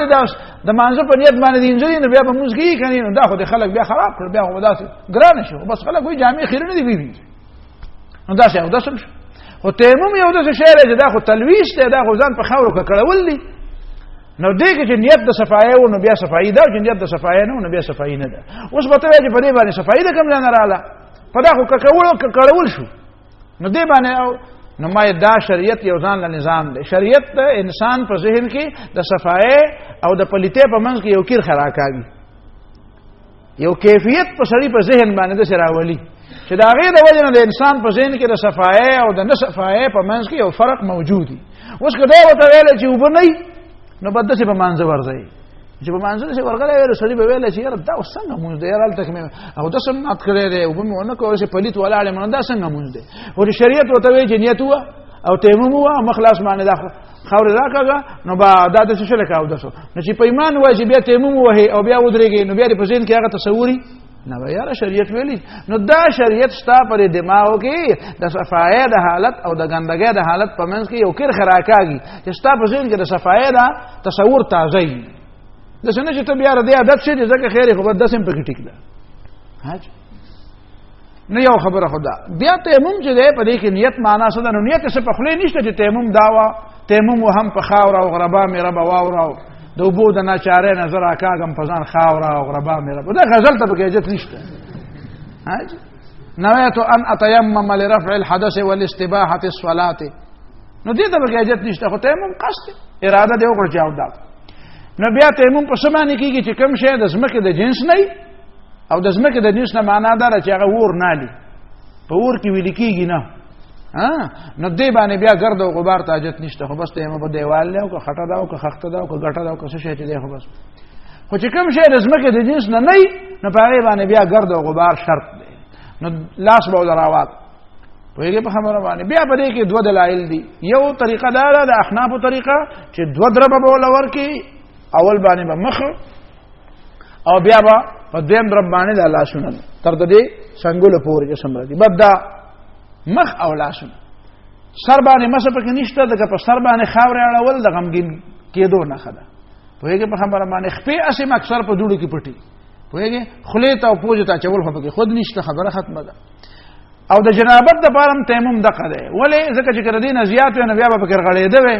د مانځه په نیت باندې د اینځلې نو بیا به مونځ کېږي که نه نو دا خو د خلک بیا خراب کړل بیا خو به داسې ګرانه شي خو بس خلک وایي جامې خیره نه دي وینځي نو داسې اودس هم شو خو تیمم یو داسې شی دی چې دا خو تلویث دی دا خو ځان په خاورو ککړول دي نو دې کې چې نیت د صفایي و نو بیا صفایي ده او چې نیت د صفایي نه و نو بیا صفایي نه ده اوس به ته وایې چې په دې باندې صفایي د کوم ځای نه راغله په دا خو ککړول شو نو دې باندې نو ما دا شریعت یو ځان له نظام دی شریعت د انسان په ذهن کې د صفایي او د پلیتۍ په منځ کې یو کیر خراکاږي یو کیفیت په سړي په ذهن باندې داسې راولي چې د هغې د وجې نه د انسان په ذهن کې د صفایي او د نه صفایي په منځ کې یو فرق موجود وي اوس که دا ورته ویلی چې اوبه نه نو بد داسې په مانځه ورځئ چې په مانځه داسې ورغلی ویلو سړي به ویلی چې یاره دا اوس څنګه مونځ دی یاره هلته کې مې اودس هم مات کړی دی اوبه مې ونه کړه پلیت ولاړ یم نو دا څنګه مونځ دی خو چې شریعت ورته وایي چې نیت ووه او تیمم ووه او مخ لاس باندې دا خاورې راکاږه نو به دا داسې څه لکه اودس نو چې په ایمان ووایي چې بیا تیمم ووهې او بیا ودرېږې نو بیا دې په ذهن کې هغه تصوري نه به یاره شریعت ویلي نو دا شریعت ستا په دې دماغو کې د صفایي د حالت او د ګندګۍ د حالت په منځ کې یو کرښه راکاږي چې ستا په ذهن کې د صفایي د تصور تازه وي داسې نه چې ته بیا د دې عادت شې ځکه خیر یې خو به داسې هم پکې ټیک ده نه یو خبره خو ده بیا تیمم چې دی په دې کې نیت معنا څه ده نو نیت څه په خولې نشته چې تیمم دا وه تیمم هم په خاوره او غربا مې ربه واوره د اوبو د ناچارۍ نه زه راکاږم په ځان خاوره او غربا مې ربه دا غزل ته پکې اجت نشته نویت ان اتیمم لرفع الحدث والاستباحة الصلاة نو دې ته پکې اجت نشته خو تیمم قصد اراده دې وکړه چې اودس نو بیا تیمم په څه باندې کېږي چې کوم شی د ځمکې د جنس نه او د ځمکې د جنس نه معنا دا ده چې هغه اور نالي په اور کې ویلي کېږي نه نو دې باندې بیا ګرد او غبار ته حاجت نشته خو بس تیمم په دیوال دی او که خټه ده او که خښته ده او که ګټه ده او که څه شی چې دی خو بس خو چې کوم شی د ځمکې د جنس نه نه نو په هغې باندې بیا ګرد او غبار شرط دی نو لاس به ودې راوات پوهېږې په خبره باندې بیا په دې کې دوه دلایل دي یو طریقه دا ده د احنافو طریقه چې دوه دربه به وله ورکړي اول باندې به مخ او بیا به په دویم ضرب باندې د لاسونه تر دې څنګهله پورې جسم راځي بدا مخ او لاسونه سر باندې مسه پکې نشته دغه په سر باندې خاورې اړول د غمګین کېدو نه خده پوهیږي په خبره باندې خپې اسیم اکثر په دوړو کې پټي پوهیږي خلې ته او پوجا ته چول خو پکې خود نشته خبره ختمه ده او د جنابت د پارم تیمم دقه ده ولې ځکه چې کړه دین زیات وي نه بیا به فکر غړېده وي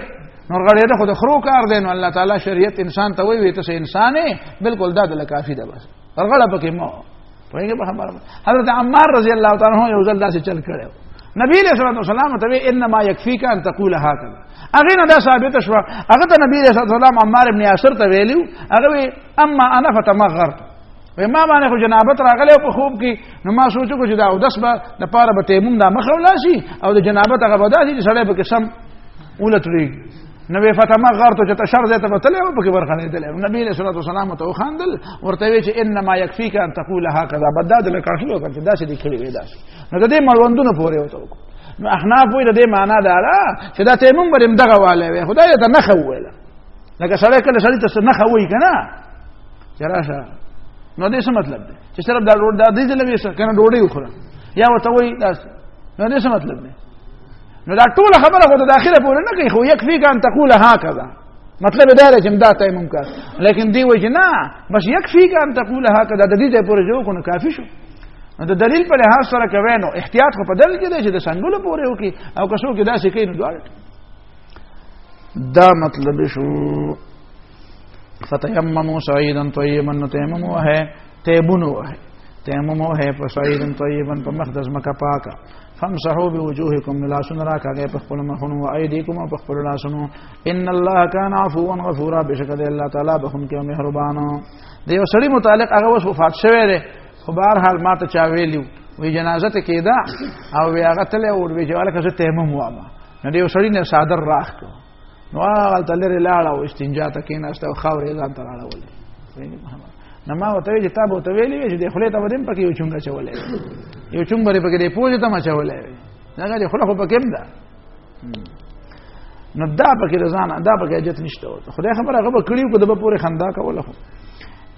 نور غړېده خو د خرو کار دی نو الله تعالی شریعت انسان ته وی ته انسان بالکل دا د کافی ده بس غړه پکې مو پوهیږي په خبره حضرت عمار رضی الله تعالی عنہ یو ځل داسې چل کړو نبی علیہ الصلوۃ والسلام ته انما یکفیک ان تقول هكذا اغه نه دا ثابت شو هغه ته نبی علیہ الصلوۃ والسلام عمار ابن یاسر ته ویلو هغه اما انا فتمغرت ما باندې خو جنابت راغله په خوب کې نو ما سوچو چې دا او داس به د پاره به تیمم دا مخولا شي او د جنابت هغه به داسې سړی به قسم ولټري نو فتمغرت چې تشر زه ته بتلې او په کې ورخنه دي نبی علیہ الصلوۃ والسلام ته خواندل ورته وی چې انما یکفیک ان تقول هكذا بداد له کاشلو کړه چې داسې دي کړی وې داسې نو د دې مړوندونو پورې وته نو احناف وی د دې معنا دا چې دا تیمم برم دغه والے وي خدای ته نه خوله لکه سړی کله سړی ته نه خوي کنه چراشه نو دې څه مطلب دی چې صرف دا ډوډۍ د دې لوي څه کنه ډوډۍ وخوره یا وته وی دا نو دې څه مطلب دی نو دا ټول خبره خو د داخله پورې نه کوي خو یکفي کان تقول هكذا مطلب دا دی چې دا تیمم کا لیکن دی وی نه بس یکفي کان تقول هكذا د دې پورې جو کو نه کافی شو نو د دلیل په لحاظ سره کوي نو احتیاط خو په دل کې دی چې د څنګهله پورې وکي او کښو کې دا څه کوي نو دا مطلب شو فتیمموا صعیدا طیبا تیمموا ہے تیمنوا ہے تیمموا ہے صعیدا طیبا په مقدس مکه پاکه فامسحوا بوجوهکم لاسن راکاګه په خپل مخونو او ایدیکم په خپل لاسونو ان الله کان عفوا غفورا بشکد الله تعالی بخون کې مهربان دی سړی متعلق هغه وفات شوی دی خو بهر حال ما ته چا ویلیو وی جنازه ته کېده او وی هغه تله او وی چې والکه زه تیمم وامه نو دی سړی نه صادر راخ کو نو هغه تلری لاړ او استنجا ته کېناسته او خاورې ځان ته راړول نو ما وته چې تاسو ته ویلې چې د خپل ته ودیم پکې یو چونګه چولې یو چونګه پکې د پوجا ته ما چولې هغه د خپل په کېم ده نو دا پکې رضانه دا پکې اجت نشته خدای خبره هغه کړیو کو د پوره خندا کوله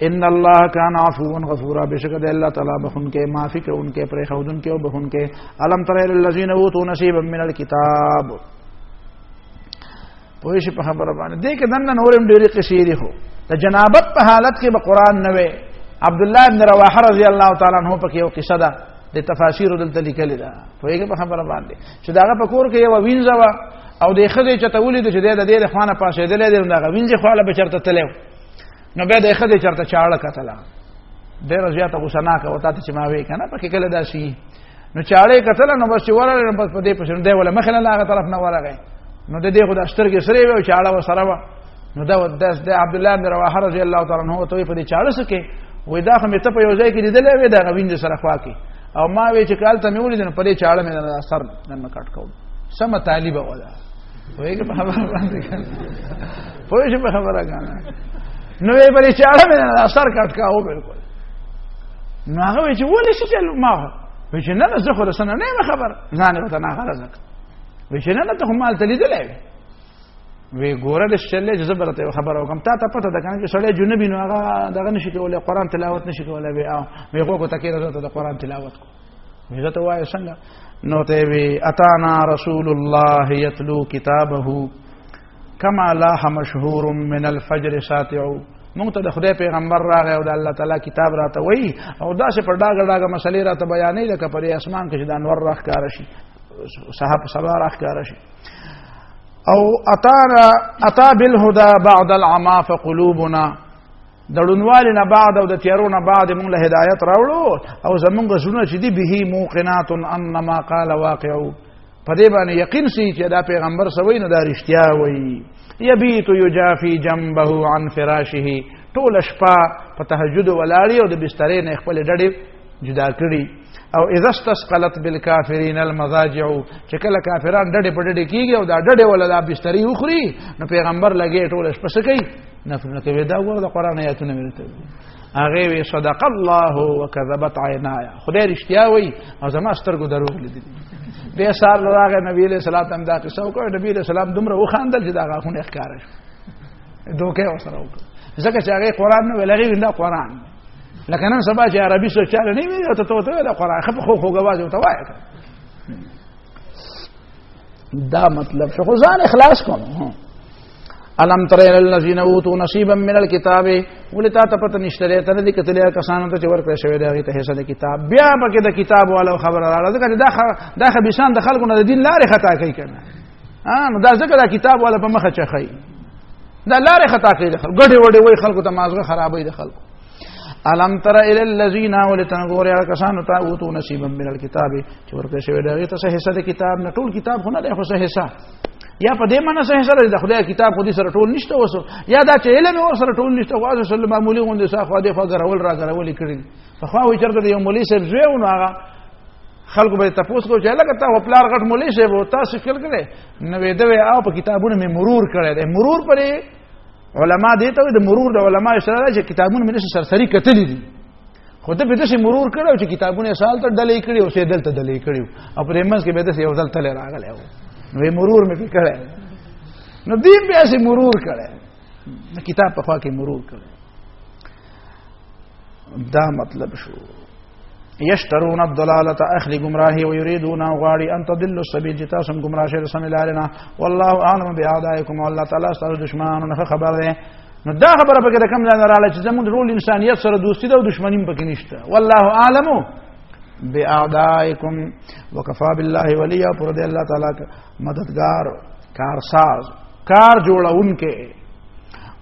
ان الله کان عفوا غفورا بشکد الله تعالی بخون کے معافی کے ان کے پر خودن کے بخون کے الم تر الذین اوتوا نصیبا من الكتاب پویش په خبره باندې دې کې دنه نورم ډېری قصې دي خو د جنابت په حالت کې به قران نه وي عبد الله بن رواحه رضی الله تعالی عنہ په کې یو قصه ده د تفاسیر دلته لیکل ده پویږي په خبره باندې چې داغه په کور کې یو وینځه او د خدای چته ولید چې د دې خوانه پاسې دلې دغه وینځه خواله به چرته تلو نو به د خدای چرته چاړه کتله ډېر زیاته غوسه کا وتا چې ما وی کنه پکې کله داسي نو چاړه کتله نو بس ورل نو په دې پښنه دی ولا مخله لاغه طرف نه ورغی نو د دې خدای اشترګي سره وی چاړه وسره و نو دا د عبد الله بن رواحه رضی الله تعالی عنہ ته په دې چاړه سکه وې دا خو مې ته په یو ځای کې لیدلې وې دا غوینځ سره خوا کې او ما وی چې کال ته مې ولید نو په دې چاړه مې اثر نن کټ کوم سم طالب ولا وېګه په خبره باندې پوهې په خبره غاڼه نو یې په چاړه مې اثر کټ کاو بالکل نو هغه چې ولې چې ما وې چې نه زه خو رسنه نه خبر ځان ته نه غرض وې چې نه ته هم تل لیدلې وی ګوره د شلې جزبرته خبر او کوم تا ته پته ده کنه چې سړی جنبی نو هغه دغه نشي کولای قران تلاوت نشي کولای وی هغه کو تکي راځي د قران تلاوت کو وی ته وای څنګه نو ته وی اتانا رسول الله يتلو كتابه كما لاح مشهور من الفجر ساتع مونږ ته د خدای پیغمبر راغی او د الله تعالی کتاب راته وی او دا څه پر داګه مسلې راته بیانې لکه پر اسمان کې د انور راخ کار شي صاحب سبا راخ کار شي او اتا بالهدى بعد العما فقلوبنا دړونوالنا بعد او د تیارونه بعد موږ له هدایت راوړو او زمونږ زړه چې دی به موقنات انما قال واقع په دې باندې یقین سي چې دا پیغمبر سوي نه دا رښتیا وایي یبیت یجافی جنبه عن فراشه ټول شپه په تهجد ولاړی او د بسترې نه خپل ډډې جدا کړي او اذا استثقلت بالكافرين المضاجع چې کله کافران ډډې په ډډې کیږي او دا ډډې ولا د بسترې وخوري نو پیغمبر لګي ټول شپه سکی نفل کوي دا وګوره د قران آیاتونه ورته هغه وی صدق الله وكذبت عینایا خدای رښتیا وایي او زما سترګو دروغ لیدل به سار راغه نبی له سلام هم دا قصه وکړه نبی له سلام دومره وخاندل چې دا غاخونه ښکار شو دوکه وسره وکړه ځکه چې هغه قران نه ولغي نه قران لکه نن سبا چې عربي سوچاله نه وي ته ته دا قران خو غواز او توای دا مطلب شو ځان اخلاص کوم الم تر الذين اوتوا نصيبا من الكتاب ولتا ته پته نشته ته دې کتلیا کسانو ته چې ورکړی شوی دی ته حصہ د کتاب بیا پکې د کتاب والو خبر راځي دا خبيسان د خلکو نه د دین لارې خطا کوي کنه نو دا ځکه دا کتاب والا په مخه چخی دا لارې خطا کوي د خلکو ګډه وډه وای خلکو ته مازغه خرابوي د خلکو الم تر الى الذين ولتنغور يا کسانو ته اوتوا نصيبا من الكتاب چې ورکړی شوی دی ته حصہ د کتاب نه ټول کتاب خو نه دی خو حصہ یا په دې معنی سره سره د خدای کتاب خو دې سره ټول نشته وسو یا دا چې علم ور سره ټول نشته واځه صلی معمولی غونډه صاحب دې فغرول راغرول کړي په خو وي چرته یو مولوی صاحب زوی نو هغه خلکو به تاسو کو چې لکه تا خپلار غټ مولوی صاحب او تاسو فکر کړئ نو دې او په کتابونو می مرور کړی دی مرور پرې علما دې ته د مرور د علما سره چې کتابونو مې سرسری کتلې دي خو ته به دې مرور کړو چې کتابونه سال ته ډلې کړي او سې دلته ډلې کړي او پرې منځ کې به دې یو ځل تل راغلی نو مرور مې کړه نو دې بیا سي مرور کړه کتاب په خوا کې مرور کړه دا مطلب شو یشترون الضلاله اخلی گمراهی ويريدون غاری ان تضلوا السبيل جتاسم گمراه شه رسم لارنا والله اعلم باعدائكم والله تعالی ستاسو دشمنانو نه خبر ده نو دا خبره پکې د کم ځای نه رااله چې زموږ ټول انسانيت سره دوستي ده او دشمنی پکې نشته والله اعلم باعدائكم وكفى بالله وليا پر دې الله تعالی مددگار کارساز کار جوړونکې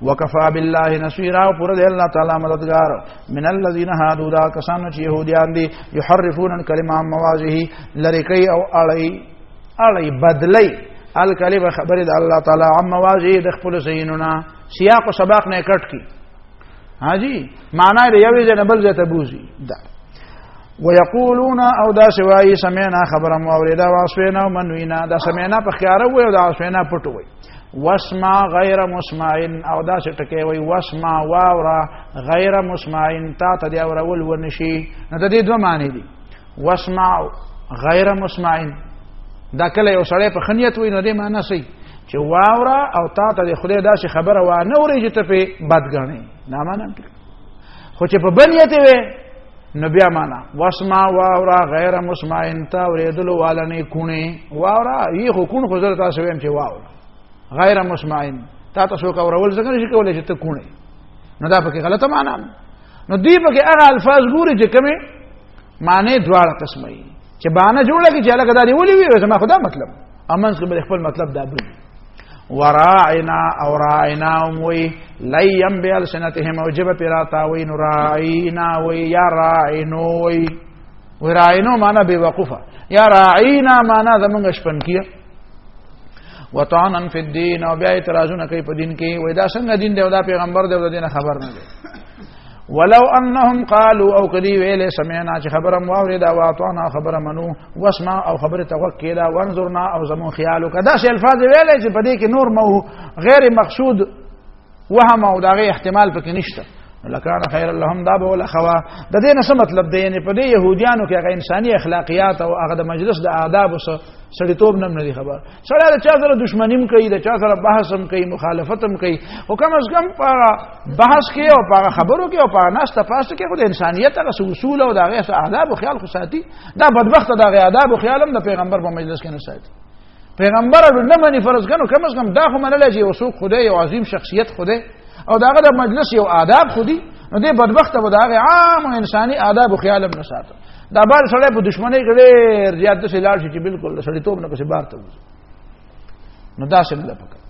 وكفى بالله نصيرا پر دې الله تعالی مددگار من الذين هادوا دا کسان چې يهوديان دي يحرفون الكلمه عن مواضعه لریکي او اړي بدلی الکلمه خبر د الله تعالی عن مواضعه د خپل زینونه سیاق او سباق نه کټ کی حاجی معنی دی یوې ځنه بل ځای ته بوزي دا ويقولون او دا سوای سمعنا خبر موردا واسوینا منوینا دا سمعنا په خیاره وي او دا واسوینا پټ وي واسمع غیر مسمعين او دا ټکی وي واسمع واورا غیر مسمعين تا ته دی اورول ونشي نو د دې دوه معنی دي واسمع غیر مسمعين دا کله یو سړی په خنیت وي نو دې معنی صحیح چې واورا او تا ته خدای داسې خبره و نه اوري چې ته په بد غنې نه معنی خو چې په بنیت وي نو بیا معنا واسمع واورا غیر مسمعين تا ورېدلو والنه کونه واورا یې خو کون خو زړه تاسو ویم چې واورا غیر مسمعين تا تاسو کو اورول څنګه شي کولای چې ته کونه نو دا پکې غلطه معنا نو دی پکې هغه الفاظ ګوري چې کومه معنی دواړه قسمه چې باندې جوړه کې چې لکه دا دی ولي وي زما خدا مطلب امنس کې خپل مطلب دا بل وراعنا او راعنا وي ليم بالسنتهم وجب پیراتا وي نراعنا وي يا راعينو وي وراعينو معنا بوقوفه يا راعينا معنا زمونږ شپن کیه وطعنا في الدين او بیا اعتراضونه کوي په دین کې وای دا څنګه دین دی او دا پیغمبر دی او دین خبر نه دی ولو انهم قالوا او کدی ویل سمعنا چې خبره موردا واطعنا خبره منو واسمع او خبره توکلا وانظرنا او زمو خیالو کدا شی الفاظ ویل چې په دې کې نور مو غیر مقصود وهم او دغه احتمال پکې نشته لکان خیر لهم دا به ولا خوا د دې څه مطلب دی یعنی په دې يهوديانو کې هغه انساني اخلاقیات او هغه د مجلس د آداب سره سړیتوب نه دی خبر سره د چا سره دښمنیم کوي د چا سره بحث هم کوي مخالفت هم کوي او کم از کم په بحث کې او په خبرو کې او په ناس تاسو کې خو د انسانيت هغه اصول او دغه آداب او خیال خو ساتي دا بدبخت دغه آداب او خیال هم د پیغمبر په مجلس کې نه ساتي پیغمبر نه مني فرض کنو کم از کم دا خو منل چې وسوق خدای او عظیم شخصیت خدای او داغه د مجلس یو آداب خودي نو دې بدبخت به داغه عام انساني آداب او خیال هم نه ساتي دا بار سره په دشمنی کې ډېر زیات څه لاړ شي چې بالکل سړی توپ نه پسې بار ته وځي نو دا څنګه لپاره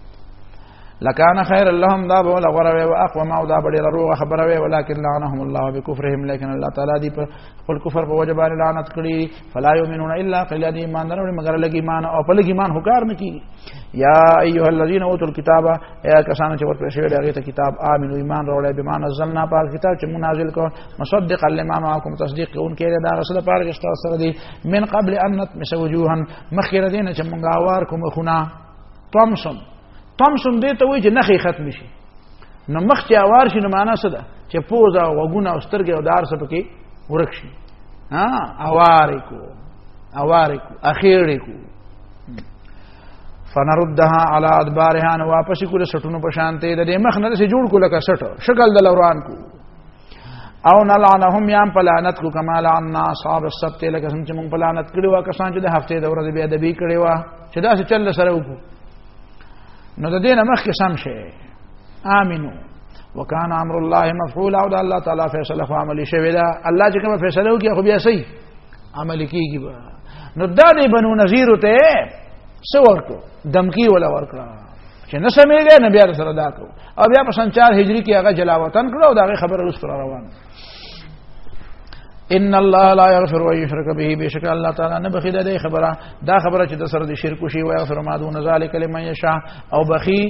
لکان خیر اللهم دا بولا غروي واقوى ما دا بډې روغه خبره وي ولکن لعنهم الله بكفرهم لیکن الله تعالی دی په خپل کفر په وجه باندې لعنت کړي فلا يؤمنون الا قليلا ایمان نه مگر لګي ایمان او په لګي ایمان هکار نه کی یا ایها الذين اوتوا الكتاب یا کسان چې ورته شوی دغه کتاب امنو ایمان وروړي به مان نزلنا په کتاب چې منازل کو مصدق لما معكم تصدیق کوون کې دا رسول پاره کې سره دی من قبل ان نتمس وجوها مخیر دین چې مونږ اوار کوم خنا تمسم دې ته وایي چې نخې ختم شي نو مخ چې اوار شي نو معنا څه ده چې پوز او وګونه او سترګې او دار څه پکې ورک شي اوار کو اخیر کو فنردها على ادبارها نو واپس کول سټونو په شانته د مخ نه سي جوړ کول کا سټ شکل د لوران کو او نلعنهم یام پلانت کو کما لعنا اصحاب السبت لکه څنګه مونږ پلانت کړي وا کسان چې د هفته د ورځې بیا ادبی کړي وا چې دا څه چل سره وکړو نو د دې نه مخ کې سم شي امنو وکانه امر الله مفعول او د الله تعالی فیصله خو عملی شوی دا الله چې کوم فیصله وکړي خو بیا صحیح عمل کیږي نو دا د بنو نذیر ته څو ورکو دمکی ولا ورکړه چې نه سمېږي نه بیا سره دا کو او بیا په 4 هجری کې هغه جلاوطن کړو او دا خبره اوس پر روان ان الله لا يغفر ويشرك به بشک الله تعالی نه بخي د خبره دا خبره چې د سره د شرک شي او يغفر ما دون ذلك لمن يشاء او بخي